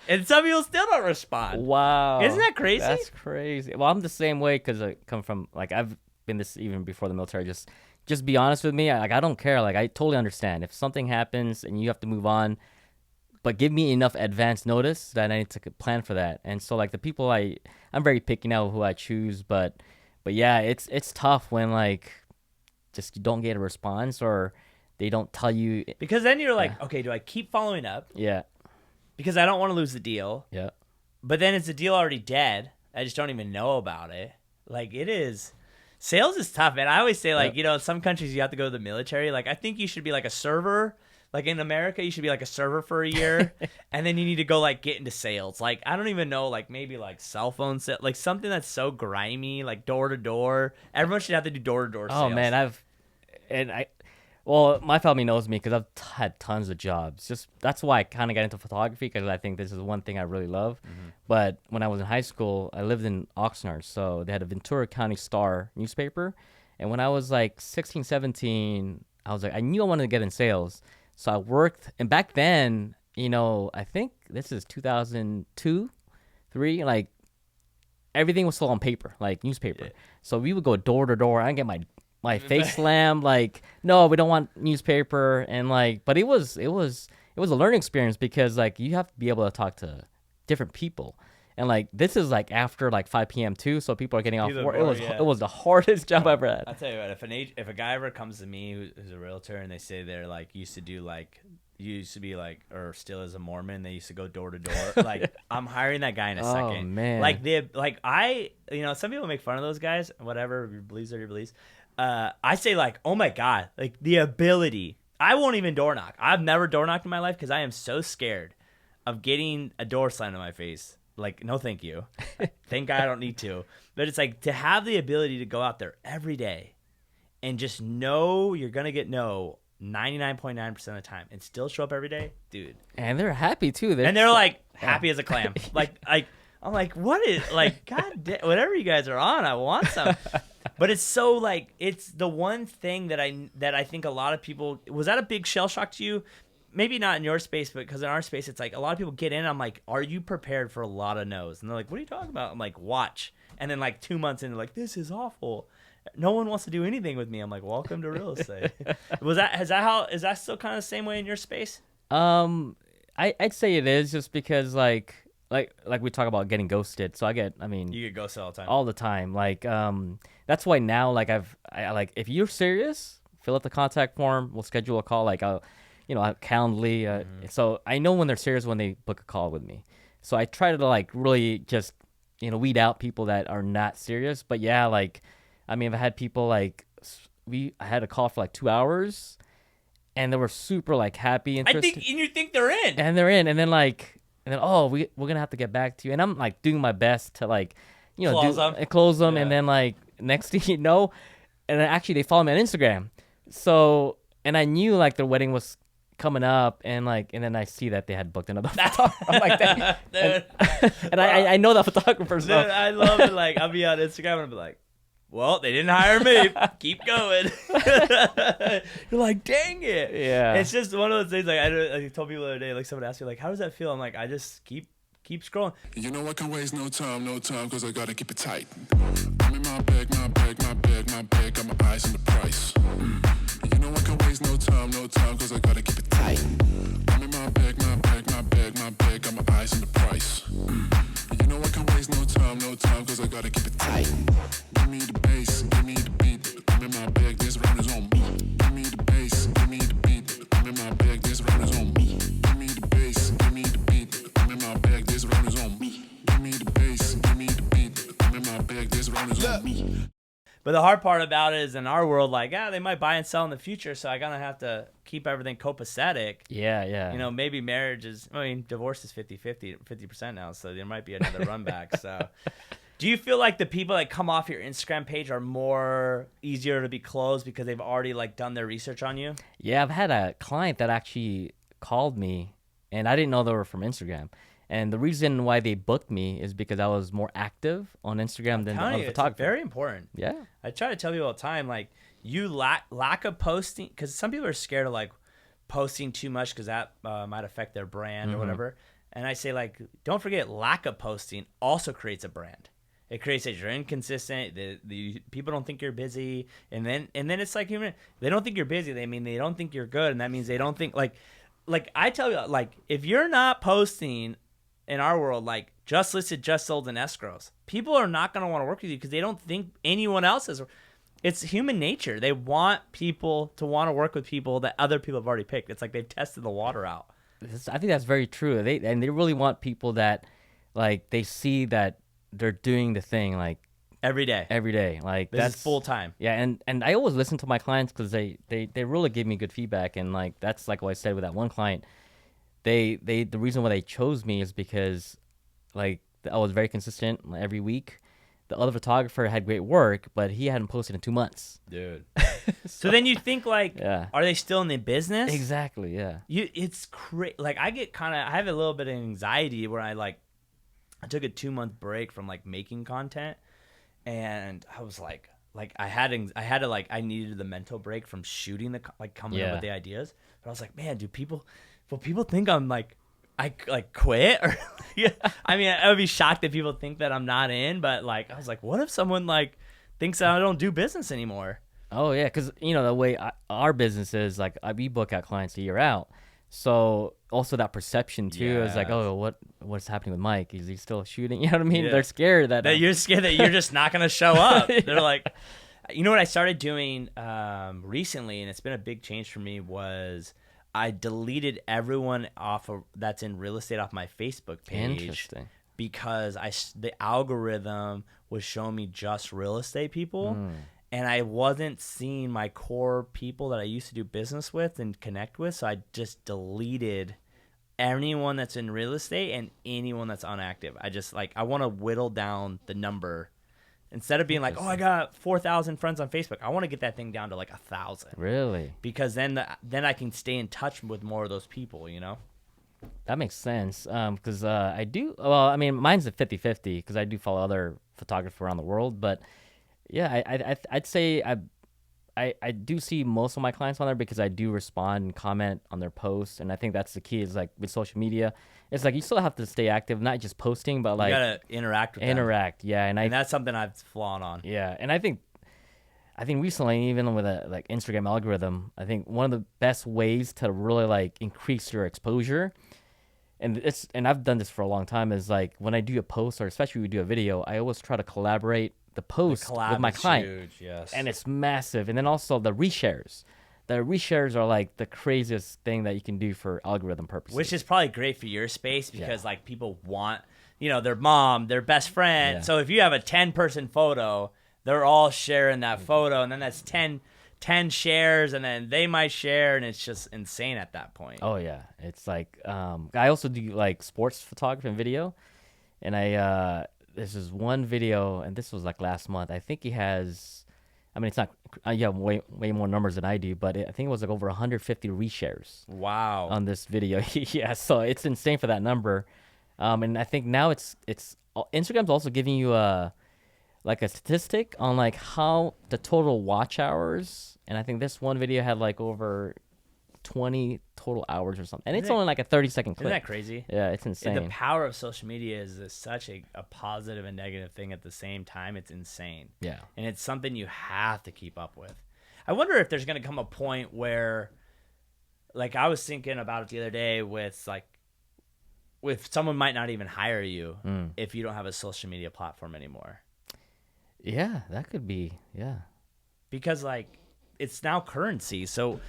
And some people still don't respond. Wow. Isn't that crazy? That's crazy. Well, I'm the same way because I come from, like, I've been this even before the military. Just be honest with me. I don't care. Like, I totally understand. If something happens and you have to move on, but give me enough advance notice that I need to plan for that. And so, like, the people I'm very picky now who I choose. But yeah, it's tough when, like, just you don't get a response or they don't tell you. Because then you're like, okay, do I keep following up? Yeah. Because I don't want to lose the deal. Yeah. But then it's the deal already dead. I just don't even know about it. Like, it is. Sales is tough, man. I always say, like, in some countries you have to go to the military. Like, I think you should be like a server. Like, in America, you should be like a server for a year. And then you need to go, like, get into sales. Like, I don't even know, like, maybe, like, cell phone sales. Like, something that's so grimy, like, door-to-door. Everyone should have to do door-to-door sales. Oh, man, well, my family knows me because I've had tons of jobs. Just that's why I kind of got into photography, because I think this is one thing I really love. But when I was in high school, I lived in Oxnard, so they had a Ventura County Star newspaper. And when I was like 16, 17, I was like, I knew I wanted to get in sales. So I worked, and back then, I think this is 2002, 3, like everything was still on paper, like newspaper. Yeah. So we would go door to door. I get my face slammed, like, no, we don't want newspaper. And like, but it was a learning experience because like you have to be able to talk to different people. And like, this is like after like 5 p.m. too, so people are getting off work. It was the hardest job I ever had. I'll tell you what, if a guy ever comes to me who's a realtor and they say they're like used to be like, or still is a Mormon, they used to go door to door. Like, I'm hiring that guy in a second. Oh man. Some people make fun of those guys. Whatever, your beliefs are your beliefs. I say like, oh my God, like the ability. I won't even door knock. I've never door knocked in my life because I am so scared of getting a door slammed in my face. Like, no, thank you. Thank God I don't need to. But it's like to have the ability to go out there every day and just know you're going to get 99.9% of the time and still show up every day, dude. And they're happy too. They're like happy as a clam. I'm like, what is, like, God damn, whatever you guys are on, I want some. But it's so like, it's the one thing that I think a lot of people, was that a big shell shock to you? Maybe not in your space, but because in our space, it's like a lot of people get in. I'm like, are you prepared for a lot of no's? And they're like, what are you talking about? I'm like, watch. And then like 2 months in, they're like, this is awful. No one wants to do anything with me. I'm like, welcome to real estate. Is that still kind of the same way in your space? I'd say it is, just because like we talk about getting ghosted. So you get ghosted all the time. All the time. Like, that's why now, like, I like, if you're serious, fill out the contact form. We'll schedule a call. Like, Calendly. So I know when they're serious when they book a call with me. So I try to like really just, weed out people that are not serious. But yeah, like, I mean, I've had people like, I had a call for like 2 hours and they were super like happy, interested. And you think they're in. And they're in. And then like, oh, we're going to have to get back to you. And I'm like doing my best to like, close them. Yeah. And then like next thing you know, and then actually they follow me on Instagram. So, and I knew like their wedding was coming up, and then I see that they had booked another photographer. I'm like, and I know that photographer. So. Dude, I love it. Like, I'll be on Instagram and I'll be like, well, they didn't hire me. Keep going. You're like, dang it. Yeah. It's just one of those things. Like, I told people the other day, like, someone asked me, like, how does that feel? I'm like, I just keep scrolling. You know I can waste no time, cause I gotta keep it tight. I'm in my bag, got my eyes on the price. You know I can waste no time, cause I gotta keep it tight. I'm in my bag, got my eyes on the price. You know I can waste no time, cause I gotta keep it tight. Give me the bass, give me the beat. I'm in my bag, this round is on me. Give me the bass, give me the beat. I'm in my bag, this round is on me. Give me the bass, give me the beat. I'm in my bag, this round is on me. Give me the bass, give me the beat. I'm in my bag, this round is on me. But the hard part about it is in our world, like, they might buy and sell in the future, so I gotta have to keep everything copacetic. Yeah. Maybe divorce is 50% now, so there might be another run back. So, do you feel like the people that come off your Instagram page are more easier to be closed because they've already like done their research on you? Yeah, I've had a client that actually called me, and I didn't know they were from Instagram. And the reason why they booked me is because I was more active on Instagram than the other photographer. It's very important. Yeah. I try to tell people all the time, like, you lack of posting, because some people are scared of, like, posting too much because that might affect their brand or whatever. And I say, like, don't forget, lack of posting also creates a brand. It creates that you're inconsistent. The people don't think you're busy. And then it's like, they don't think you're busy. They don't think you're good. And that means they don't think, like I tell you, like, if you're not posting in our world, like, just listed, just sold, and escrows, people are not going to want to work with you because they don't think anyone else is. It's human nature. They want people to want to work with people that other people have already picked. It's like they've tested the water out. I think that's very true. They really want people that, like, they see that they're doing the thing, like, every day. Like, that's full time. Yeah, and I always listen to my clients because they really give me good feedback, and like that's like what I said with that one client. The reason why they chose me is because, like, I was very consistent every week. The other photographer had great work, but he hadn't posted in 2 months. Dude. So then you think, like, are they still in the business? Exactly, yeah. It's crazy. Like, I have a little bit of anxiety where I took a 2-month break from, like, making content, and I was like I needed the mental break from shooting coming up with the ideas. But I was like, man, will people think I'm I quit? Or I mean, I would be shocked if people think that I'm not in, but like, I was like, what if someone thinks that I don't do business anymore? Oh yeah, because the way our business is, like, we book out clients a year out, so also that perception too is like, oh, what's happening with Mike? Is he still shooting? You know what I mean? Yeah. They're scared that you're scared that you're just not gonna show up. Yeah. They're like, what I started doing recently, and it's been a big change for me, was I deleted everyone that's in real estate off my Facebook page. Interesting. Because the algorithm was showing me just real estate people, and I wasn't seeing my core people that I used to do business with and connect with. So I just deleted anyone that's in real estate and anyone that's unactive. I want to whittle down the number. Instead of being like, oh, I got 4,000 friends on Facebook, I want to get that thing down to 1,000. Really? Because then I can stay in touch with more of those people, That makes sense. Because I do, well, I mean, mine's a 50-50 because I do follow other photographers around the world. But yeah, I'd say I do see most of my clients on there because I do respond and comment on their posts. And I think that's the key, is like with social media. It's like you still have to stay active, not just posting, but like, you gotta interact with them. Yeah. And that's something I've fallen on. Yeah. And I think recently, even with a Instagram algorithm, I think one of the best ways to really increase your exposure, and I've done this for a long time, is like when I do a post, or especially when we do a video, I always try to collaborate the post with my client. Huge, yes. And it's massive. And then also the reshares. the reshares are like the craziest thing that you can do for algorithm purposes. Which is probably great for your space because like people want, their mom, their best friend. Yeah. So if you have a 10-person photo, they're all sharing that photo, and then that's 10 shares, and then they might share, and it's just insane at that point. Oh yeah, it's like I also do like sports photography and video, and this is one video, and this was like last month. I think he has, I mean, it's not, way more numbers than I do, but I think it was like over 150 reshares. Wow. On this video. Yeah, so it's insane for that number. And I think now it's Instagram's also giving you a statistic on like how the total watch hours, and I think this one video had like over 20 total hours or something, and it's only like a 30-second clip. Isn't that crazy? Yeah, it's insane. The power of social media is such a positive and negative thing at the same time. It's insane. Yeah. And it's something you have to keep up with. I wonder if there's going to come a point where, like, I was thinking about it the other day with someone might not even hire you if you don't have a social media platform anymore. Yeah, that could be, yeah. Because, like, it's now currency. So,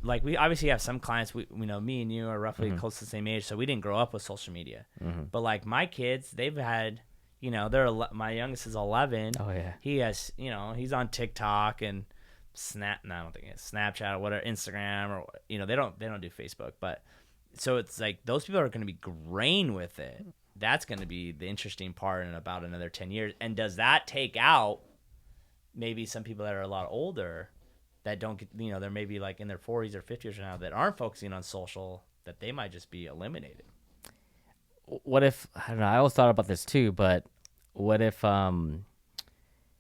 like, we obviously have some clients, me and you are roughly close to the same age, so we didn't grow up with social media. But, like, my kids, they've had, my youngest is 11. Oh, yeah. He has, he's on TikTok and I don't think it's Snapchat or whatever, Instagram, or, they don't do Facebook. But, so it's like those people are going to be grained with it. That's going to be the interesting part in about another 10 years. And does that take out maybe some people that are a lot older that don't get, they're maybe like in their 40s or 50s now that aren't focusing on social, that they might just be eliminated? What if, I don't know, I always thought about this too, but what if,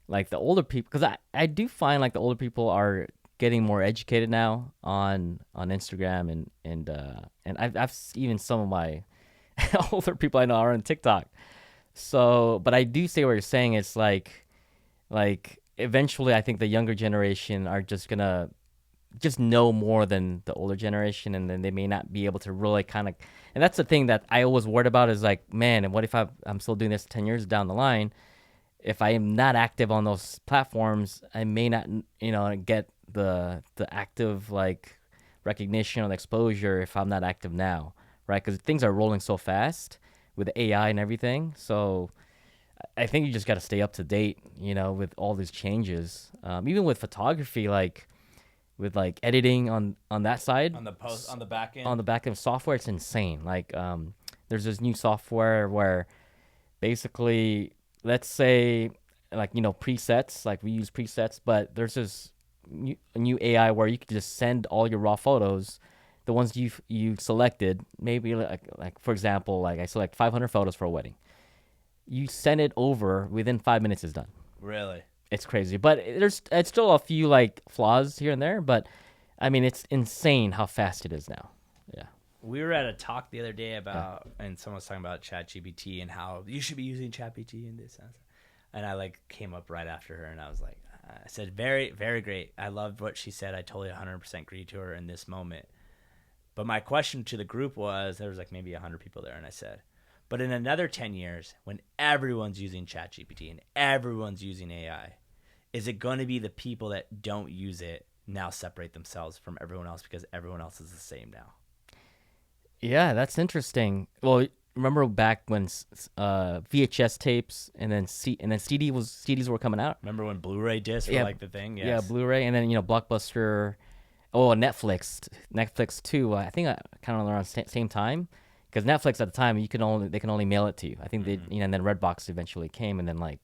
like the older people, because I do find like the older people are getting more educated now on Instagram and I've even some of my older people I know are on TikTok. So, but I do see what you're saying. It's like eventually I think the younger generation are just gonna just know more than the older generation, and then they may not be able to really kind of, and that's the thing that I always worried about is like, man, and what if I'm still doing this 10 years down the line? If I am not active on those platforms, I may not, get the active like recognition or the exposure if I'm not active now, right? Because things are rolling so fast with AI and everything. So I think you just got to stay up to date, with all these changes. Even with photography, like with like editing on that side, On the back end? on the back end software, it's insane. Like there's this new software where basically, let's say like, presets, like we use presets, but there's this new AI where you can just send all your raw photos, the ones you selected, maybe like for example, like I select 500 photos for a wedding. You send it over, within 5 minutes it's done. Really? It's crazy, but it's still a few like flaws here and there, but I mean, it's insane how fast it is now. Yeah. We were at a talk the other day about, and someone was talking about ChatGPT and how you should be using ChatGPT in this. And I like came up right after her, and I was like, I said, very, very great. I loved what she said. I totally 100% agree to her in this moment. But my question to the group was, there was like maybe 100 people there, and I said, but in another 10 years, when everyone's using ChatGPT and everyone's using AI, is it going to be the people that don't use it now separate themselves from everyone else because everyone else is the same now? Yeah, that's interesting. Remember back when VHS tapes and then CDs were coming out? Remember when Blu-ray discs were like the thing? Yes. Yeah, Blu-ray, and then Blockbuster, Netflix too. I think kind of around same time, because Netflix at the time they can only mail it to you. I think they and then Redbox eventually came, and then like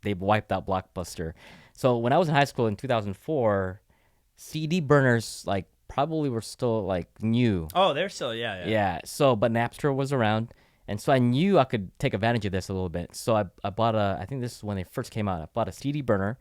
they wiped out Blockbuster. So when I was in high school in 2004, CD burners like probably were still like new. Oh, they're still yeah. So but Napster was around. And so I knew I could take advantage of this a little bit. So I bought I think this is when they first came out. I bought a CD burner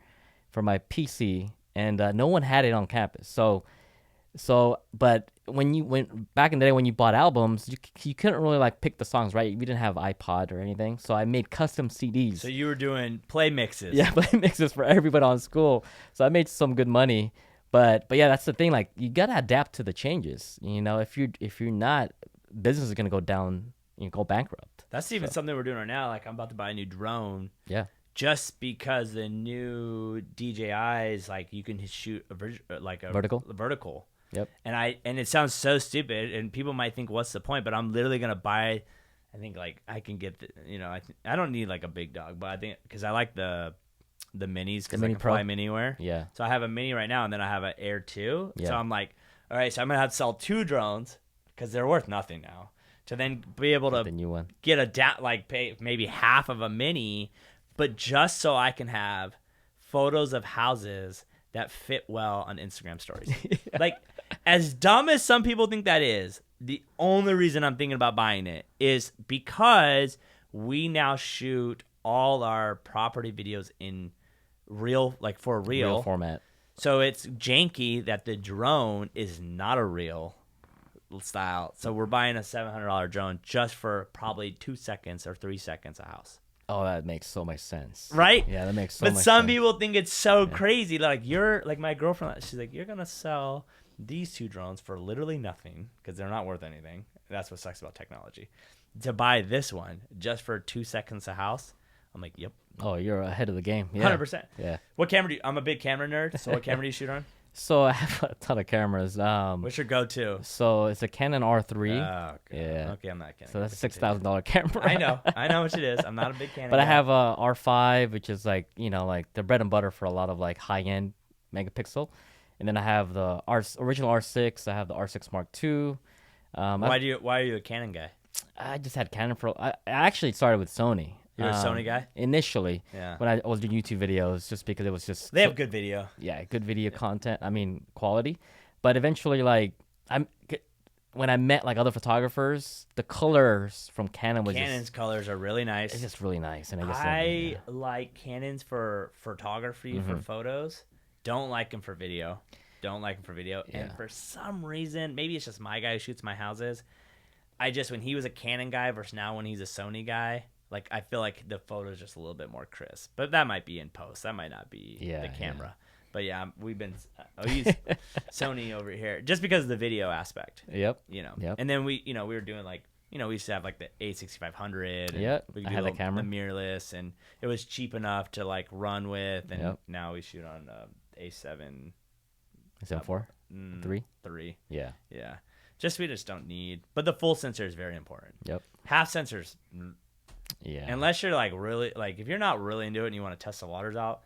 for my PC, and no one had it on campus. But when you went back in the day when you bought albums, you couldn't really like pick the songs, right? We didn't have iPod or anything. So I made custom CDs. So you were doing play mixes. Yeah, play mixes for everybody on school. So I made some good money. But yeah, that's the thing. Like you gotta adapt to the changes. If you're not, business is gonna go down. You go bankrupt. That's even something we're doing right now. Like I'm about to buy a new drone. Yeah. just because the new DJIs, like you can shoot a vertical. Yep. And it sounds so stupid, and people might think, what's the point? But I'm literally gonna buy. I think like I can get I don't need like a big dog, but I think because I like the minis because I can fly them anywhere. Yeah. So I have a mini right now, and then I have an Air 2. Yeah. So I'm like, all right, so I'm gonna have to sell 2 drones because they're worth nothing now. To then be able to the new one. Get pay maybe half of a mini, but just so I can have photos of houses that fit well on Instagram stories. Like, as dumb as some people think that is, the only reason I'm thinking about buying it is because we now shoot all our property videos in real format. So it's janky that the drone is not a real style. So we're buying a $700 drone just for probably 2 seconds or 3 seconds a house. Oh, that makes so much sense. Right? Yeah, that makes so much sense. But some people think it's so crazy. Like, you're like my girlfriend, she's like, you're going to sell these 2 drones for literally nothing because they're not worth anything. That's what sucks about technology. To buy this one just for 2 seconds a house, I'm like, yep. Oh, you're ahead of the game. Yeah. 100%. Yeah. What camera do you, I'm a big camera nerd, so what camera do you shoot on? So I have a ton of cameras. What's your go-to? So it's a Canon R3. Oh, okay. Yeah. Okay, I'm not Canon. So that's a $6,000 camera. I know how much it is. I'm not a big Canon But guy. I have a R5, which is like, like the bread and butter for a lot of like high-end megapixel. And then I have the original R6. I have the R6 Mark II. Why are you a Canon guy? I just had Canon I actually started with Sony. You're a Sony guy? Initially, Yeah. when I was doing YouTube videos, just because it was just... They have good video. Yeah, good video content. I mean, quality. But eventually, like, when I met, like, other photographers, the colors from Canon was Canon's colors are really nice. It's just really nice. And I like Canons for photography, for photos. Don't like them for video. Yeah. And for some reason, maybe it's just my guy who shoots my houses, when he was a Canon guy versus now when he's a Sony guy, like, I feel like the photo's just a little bit more crisp. But that might be in post. That might not be the camera. Yeah. But yeah, I'll use Sony over here just because of the video aspect. Yep. Yep. And then we were doing like, we used to have like the A6500. Yep. We I had the camera. The mirrorless, and it was cheap enough to like run with. And now we shoot on A7. A7 IV? 3. Yeah. Yeah. We just don't need. But the full sensor is very important. Yep. Half sensors. Yeah. Unless you're like really like if you're not really into it and you want to test the waters out,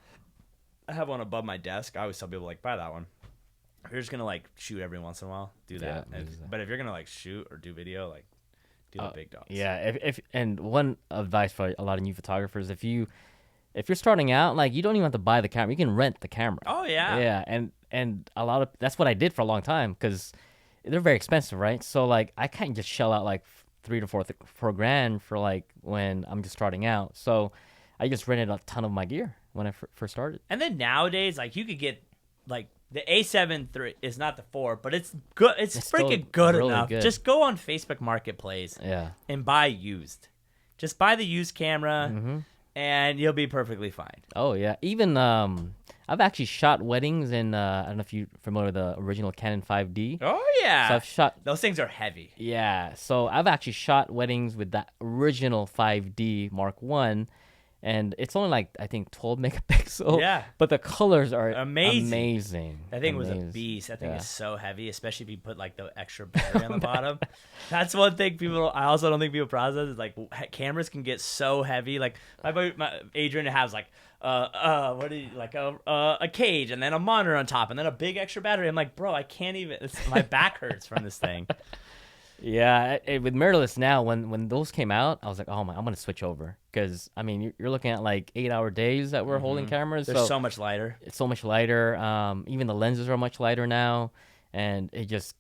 I have one above my desk. I always tell people like buy that one. If you're just gonna like shoot every once in a while, do that. But if you're gonna like shoot or do video, like do the big dogs. Yeah. And one advice for a lot of new photographers, if you're starting out, like you don't even have to buy the camera. You can rent the camera. Oh yeah. Yeah. And a lot of that's what I did for a long time because they're very expensive, right? So like I can't just shell out like $3,000 to $4,000 for like when I'm just starting out. So I just rented a ton of my gear when I first started. And then nowadays, like you could get like the A7 III is not the 4, but it's good. It's freaking good really enough. Good. Just go on Facebook Marketplace and buy used. Just buy the used camera and you'll be perfectly fine. Oh yeah. Even I've actually shot weddings in I don't know if you're familiar with the original Canon 5D. Oh yeah. So I've shot those things are heavy. Yeah. So I've actually shot weddings with that original 5D Mark I. And it's only like, I think, 12 megapixel. Yeah. But the colors are amazing. That thing was a beast. That thing is so heavy, especially if you put like the extra battery on the bottom. That's one thing I also don't think people process is like cameras can get so heavy. Like my Adrian has like a cage and then a monitor on top and then a big extra battery. I'm like, bro, I can't even. My back hurts from this thing. Yeah, with mirrorless now, when those came out, I was like, oh my, I'm gonna switch over because I mean you're looking at like 8-hour days that we're holding cameras. They're so much lighter. It's so much lighter. Even the lenses are much lighter now, and it's just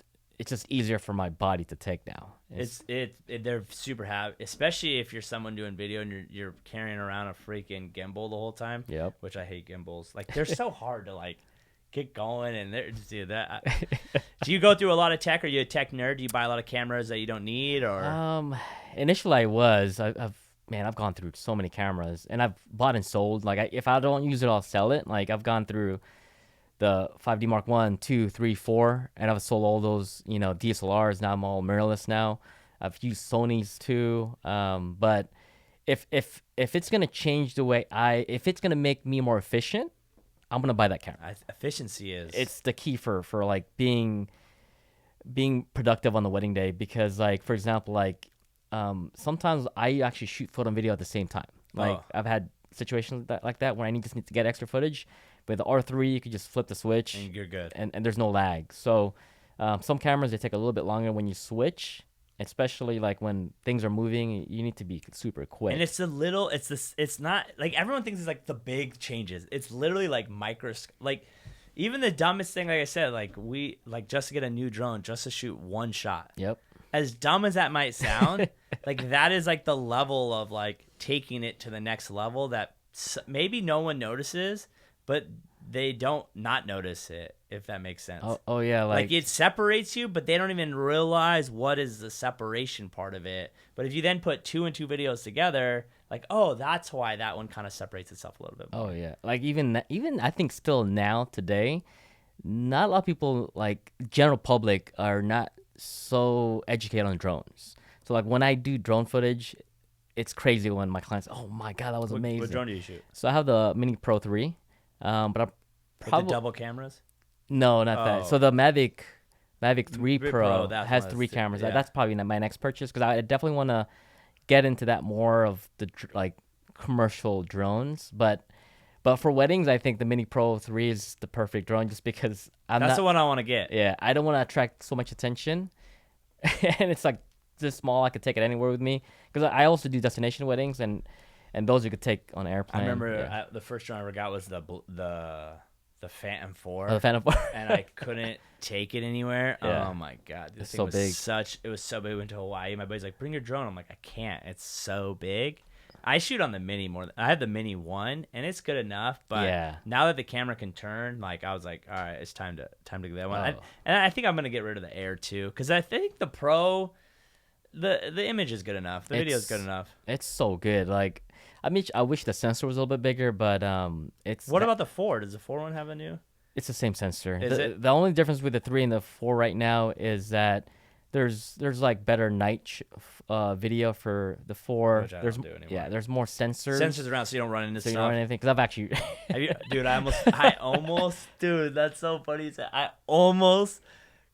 easier for my body to take now. They're super heavy, especially if you're someone doing video and you're carrying around a freaking gimbal the whole time. Yep. Which I hate gimbals. Like they're so hard to like get going and do that. Do you go through a lot of tech? Are you a tech nerd? Do you buy a lot of cameras that you don't need? Or initially I was. I've gone through so many cameras and I've bought and sold. Like if I don't use it, I'll sell it. Like I've gone through the 5D Mark 1, 2, 3, 4, and I've sold all those DSLRs. Now I'm all mirrorless now. I've used Sony's too, but if it's gonna change the way if it's gonna make me more efficient, I'm gonna buy that camera. Efficiency is It's the key for like being productive on the wedding day, because like, for example, like sometimes I actually shoot photo and video at the same time. Like I've had situations like that where I just need to get extra footage. With the R3, you could just flip the switch and you're good, and there's no lag. So some cameras, they take a little bit longer when you switch, especially like when things are moving. You need to be super quick. And it's it's not like everyone thinks it's like the big changes. It's literally like like even the dumbest thing, like I said, like we like just to get a new drone just to shoot one shot. Yep. As dumb as that might sound, like that is like the level of like taking it to the next level that maybe no one notices, but they don't not notice it, if that makes sense. Oh yeah, like it separates you, but they don't even realize what is the separation part of it. But if you then put 2 and 2 videos together, like, oh, that's why that one kind of separates itself a little bit more. Oh yeah, like even I think still now today, not a lot of people, like general public, are not so educated on drones. So like when I do drone footage, it's crazy when my clients, oh my god, that was amazing. What drone do you shoot? So I have the Mini Pro 3, but I'm probably the double cameras. No, not that. So the Mavic 3 Pro has 3 cameras. Yeah. That's probably my next purchase, because I definitely want to get into that more of the like commercial drones. But for weddings, I think the Mini Pro 3 is the perfect drone, just because that's the one I want to get. Yeah, I don't want to attract so much attention, and it's like this small. I could take it anywhere with me, because I also do destination weddings, and those you could take on an airplane. I remember the first drone I ever got was the Phantom 4. Oh, the Phantom 4. And I couldn't take it anywhere. Yeah. Oh my god, this thing so was big. It was so big. We went to Hawaii. My buddy's like, "Bring your drone." I'm like, "I can't. It's so big." I shoot on the Mini more. I have the Mini 1, and it's good enough. But now that the camera can turn, like I was like, all right, it's time to get that one. And I think I'm gonna get rid of the Air 2, because I think the Pro, the image is good enough. The video is good enough. It's so good. Like, I mean, I wish the sensor was a little bit bigger, but it's. What about the 4? Does the 4 one have a new? It's the same sensor. Is it? The only difference with the 3 and the 4 right now is that there's like better night video for the 4. Which I don't do anymore. Yeah, there's more sensors. Sensors around, so you don't run into stuff. You don't run anything. Because I've actually. Dude, I almost, dude, that's so funny. I almost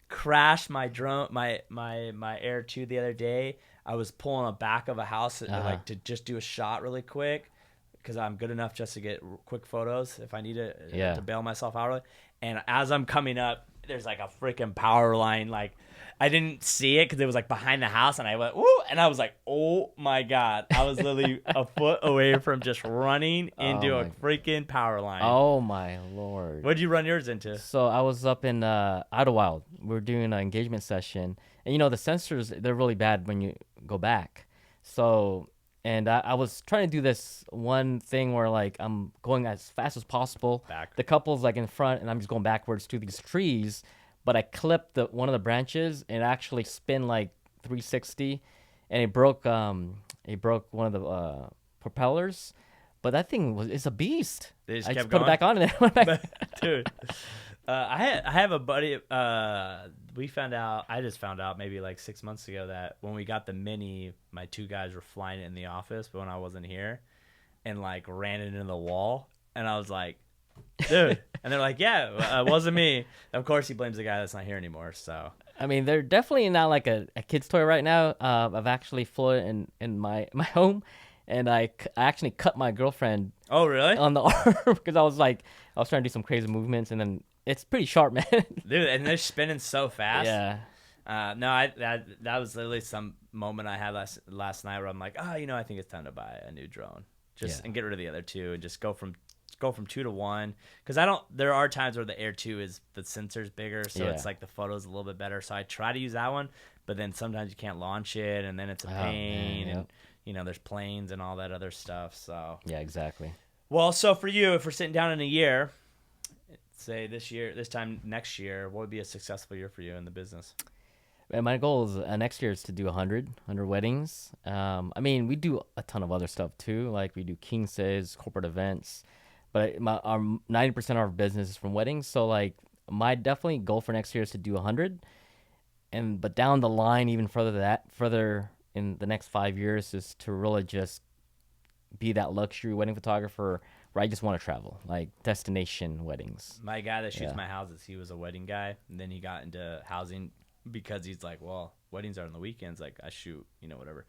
crashed my drone, my Air 2 the other day. I was pulling the back of a house like to just do a shot really quick, because I'm good enough just to get quick photos if I need to bail myself out really. And as I'm coming up, there's like a freaking power line. Like I didn't see it because it was like behind the house, and I went, "Ooh!" And I was like, "Oh my god!" I was literally a foot away from just running into a freaking power line. Oh my lord! What did you run yours into? So I was up in Idlewild. We were doing an engagement session, and you know the sensors, they're really bad when you go back. So, and I was trying to do this one thing where like I'm going as fast as possible. Back. The couple's like in front, and I'm just going backwards to these trees. But I clipped one of the branches, and it actually spin like 360, and it broke one of the propellers. But that thing it's a beast. They just I kept just put it back on, and then went back. Dude, I have a buddy. I just found out maybe like 6 months ago that when we got the Mini, my 2 guys were flying it in the office, but when I wasn't here, and like ran it into the wall, and I was like, dude. And they're like, yeah, it wasn't me. Of course, he blames the guy that's not here anymore. So I mean, they're definitely not like a kid's toy right now. I've actually flown in my home, and I actually cut my girlfriend. Oh, really? On the arm, because I was trying to do some crazy movements, and then it's pretty sharp, man. Dude, and they're spinning so fast. Yeah. No, that was literally some moment I had last night where I'm like, I think it's time to buy a new drone, and get rid of the other 2 and just go from 2 to 1, because there are times where the Air 2 is the sensor's bigger, so it's like the photo's a little bit better, so I try to use that one, but then sometimes you can't launch it, and then it's a pain. Man, and there's planes and all that other stuff. So yeah, exactly. Well, so for you, if we're sitting down in a year, say this time next year, what would be a successful year for you in the business? And my goal is next year is to do 100 weddings. I mean, we do a ton of other stuff too, like we do king says, corporate events. But our 90% of our business is from weddings, so like my definitely goal for next year is to do 100, but down the line, even further in the next 5 years, is to really just be that luxury wedding photographer where I just want to travel, like destination weddings. My guy that shoots Yeah. my houses, he was a wedding guy, and then he got into housing because he's like, well, weddings are on the weekends. Like, I shoot, whatever.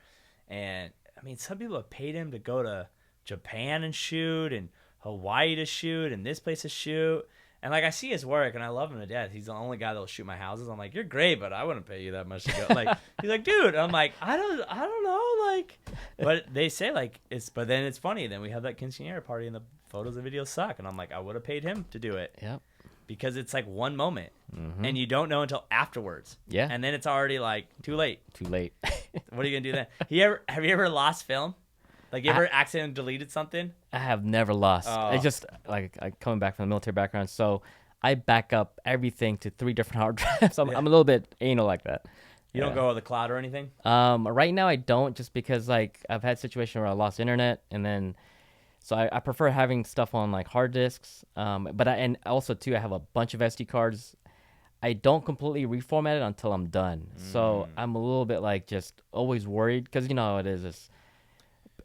And, I mean, some people have paid him to go to Japan and shoot and Hawaii to shoot and this place to shoot. And, like, I see his work, and I love him to death. He's the only guy that will shoot my houses. I'm like, you're great, but I wouldn't pay you that much to go. Like, he's like, dude. I'm like, I don't know. Like, but they say, like, but then it's funny. Then we have that quinceañera party, and the photos and videos suck. And I'm like, I would have paid him to do it. Yep. Because it's, like, one moment, and you don't know until afterwards. Yeah. And then it's already, like, too late. Too late. What are you going to do then? Have you ever lost film? Like, you ever accidentally deleted something? I have never lost. Oh. I just I coming back from the military background, so I back up everything to 3 different hard drives. I'm a little bit anal like that. You don't go to the cloud or anything? Right now I don't, just because like I've had situations where I lost internet, and then so I prefer having stuff on like hard disks. And also too, I have a bunch of SD cards. I don't completely reformat it until I'm done. So I'm a little bit like just always worried, because you know how it is.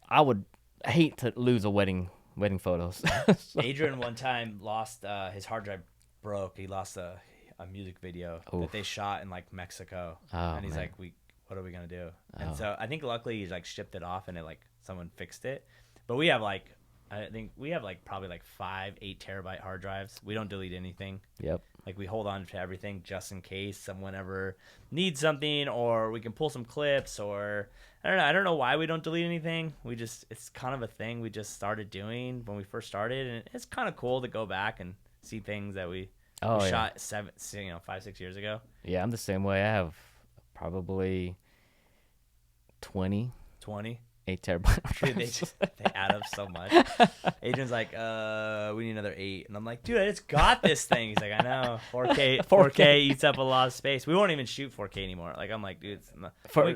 I would hate to lose a wedding photos. So- Adrian one time lost his hard drive broke. He lost a music video that they shot in like Mexico, and he's man. like, what are we gonna do?" And so I think luckily he like shipped it off, and someone fixed it. But we have probably like 5-8 terabyte hard drives. We don't delete anything. Yep. Like, we hold on to everything just in case someone ever needs something, or we can pull some clips, or I don't know why we don't delete anything. It's kind of a thing we just started doing when we first started, and it's kind of cool to go back and see things that we shot 5-6 years ago. Yeah, I'm the same way. I have probably 20 8 terabyte. Dude, they add up so much. Adrian's like, we need another 8. And I'm like, dude, I just got this thing. He's like, I know. 4K eats up a lot of space. We won't even shoot 4K anymore. Like, I'm like, dude, for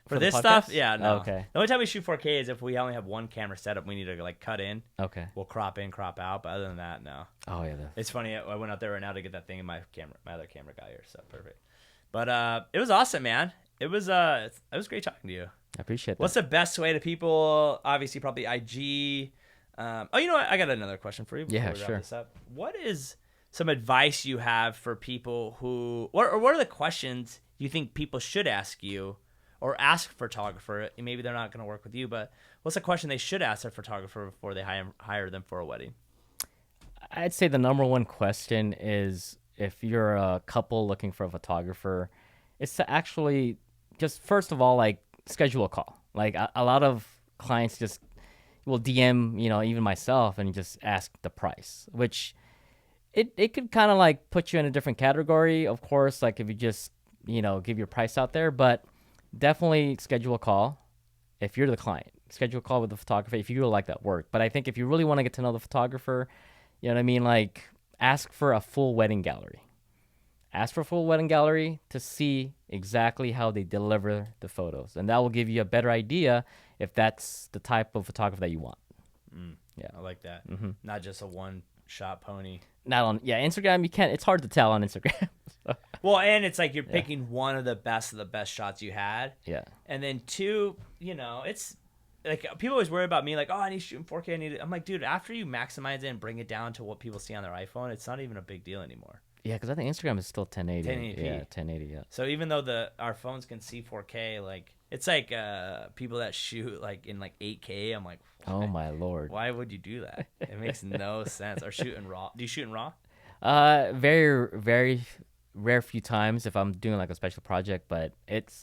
the this podcast? stuff, yeah, no. Okay. The only time we shoot 4K is if we only have one camera setup. We need to like cut in. Okay. We'll crop in, crop out. But other than that, no. Oh yeah. It's funny. I went out there right now to get that thing, and my other camera got here, so perfect. But it was awesome, man. It was great talking to you. I appreciate that. What's the best way to people? Obviously, probably IG. You know what? I got another question for you. Before we wrap sure. this up. What is some advice you have for people who, or what are the questions you think people should ask you, or ask a photographer? Maybe they're not going to work with you, but what's a question they should ask a photographer before they hire them for a wedding? I'd say the number one question is, if you're a couple looking for a photographer, it's to actually just, first of all, like, schedule a call. Like, a lot of clients just will DM, even myself, and just ask the price, which it could kind of like put you in a different category, of course, like if you just, give your price out there. But definitely schedule a call if you're the client. Schedule a call with the photographer if you really like that work. But I think if you really want to get to know the photographer, you know what I mean? Like, ask for a full wedding gallery. Ask for a full wedding gallery to see exactly how they deliver the photos. And that will give you a better idea if that's the type of photographer that you want. Yeah. I like that. Not just a one-shot pony. Not on, Instagram, you can't, it's hard to tell on Instagram. So, Well, and it's like you're picking one of the best shots you had. yeah. And then 2, it's like people always worry about me, like, oh, I need to shoot in 4K. I need it. I'm like, dude, after you maximize it and bring it down to what people see on their iPhone, it's not even a big deal anymore. Yeah, because I think Instagram is still 1080. 1080p. Yeah, 1080, yeah. So even though our phones can see 4K, like, it's like people that shoot like in like 8K. I'm like, Oh, my Lord. why would you do that? It makes no sense. Or shoot in RAW. Do you shoot in RAW? Very, very rare few times if I'm doing like a special project, but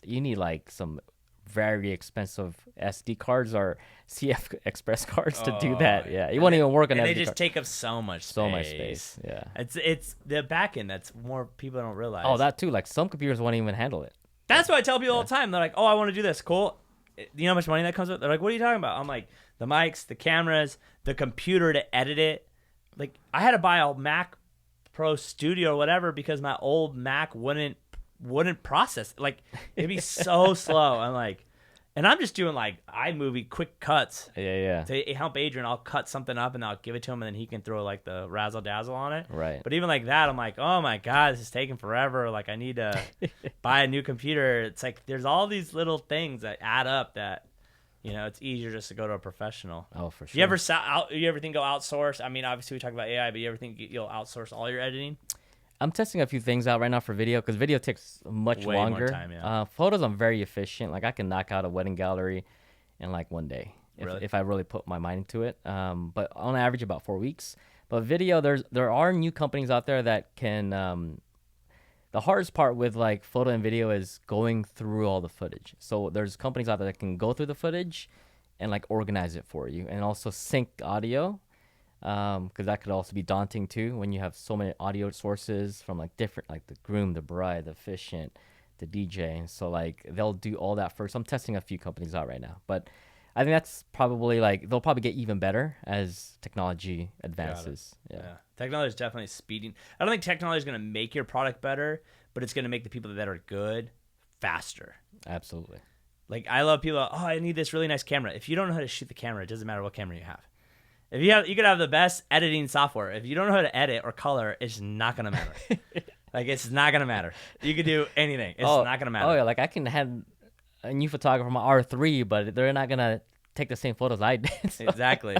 you need like some very expensive SD cards or CF Express cards to do that. Yeah, you won't even work on and SD they just card. take up so much space. Yeah. It's the back end that's more people don't realize. Oh, that too. Like, some computers won't even handle it. That's what I tell people all the time. They're like, oh, I want to do this. Cool. You know how much money that comes with? They're like, what are you talking about? I'm like, the mics, the cameras, the computer to edit it. Like, I had to buy a Mac Pro Studio or whatever because my old Mac wouldn't process. Like, it'd be so slow. I'm like, and I'm just doing like iMovie quick cuts. Yeah. To help Adrian, I'll cut something up and I'll give it to him, and then he can throw like the razzle dazzle on it. Right. But even like that, I'm like, oh my god, this is taking forever. Like, I need to buy a new computer. It's like there's all these little things that add up that You know, it's easier just to go to a professional. Oh, for sure. You ever think go outsource? I mean, obviously we talk about AI, but you ever think you'll outsource all your editing? I'm testing a few things out right now for video because video takes much Way longer. more time, yeah. Photos, I'm very efficient. Like I can knock out a wedding gallery in like one day if I really put my mind into it. But on average, about 4 weeks. But video, there are new companies out there that can. The hardest part with like photo and video is going through all the footage. So there's companies out there that can go through the footage and like organize it for you and also sync audio. Because that could also be daunting too when you have so many audio sources from like different, like the groom, the bride, the officiant, the DJ. And so like they'll do all that first. I'm testing a few companies out right now, but I think that's probably like they'll probably get even better as technology advances. Yeah. Technology is definitely speeding. I don't think technology is going to make your product better, but it's going to make the people that are good faster. Absolutely. Like I love people. Oh, I need this really nice camera. If you don't know how to shoot the camera, it doesn't matter what camera you have. You could have the best editing software. If you don't know how to edit or color, it's not going to matter. Like it's not going to matter. You could do anything. It's not going to matter. Oh yeah, like I can have a new photographer from R3, but they're not gonna take the same photos I did. So. Exactly.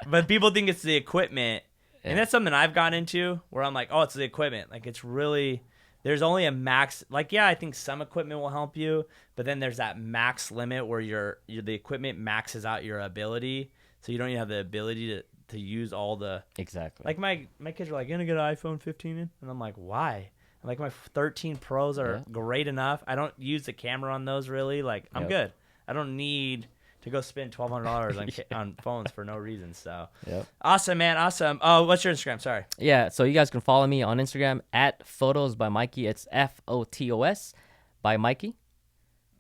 But people think it's the equipment, and that's something I've gone into where I'm like, oh, it's the equipment. Like it's really, there's only a max. Like yeah, I think some equipment will help you, but then there's that max limit where the equipment maxes out your ability, so you don't even have the ability to use all the. Exactly. Like my kids are like, gonna get an iPhone 15 in, and I'm like, why? Like my 13 Pros are great enough. I don't use the camera on those really. Like I'm good. I don't need to go spend $1,200 on phones for no reason. So awesome, man. Awesome. Oh, what's your Instagram? Sorry. Yeah. So you guys can follow me on Instagram at Photos by Mikey. It's FOTOS by Mikey.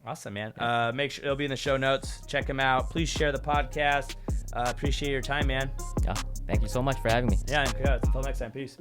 Awesome, man. Make sure it'll be in the show notes. Check him out. Please share the podcast. Appreciate your time, man. Yeah. Thank you so much for having me. Yeah. Until next time. Peace.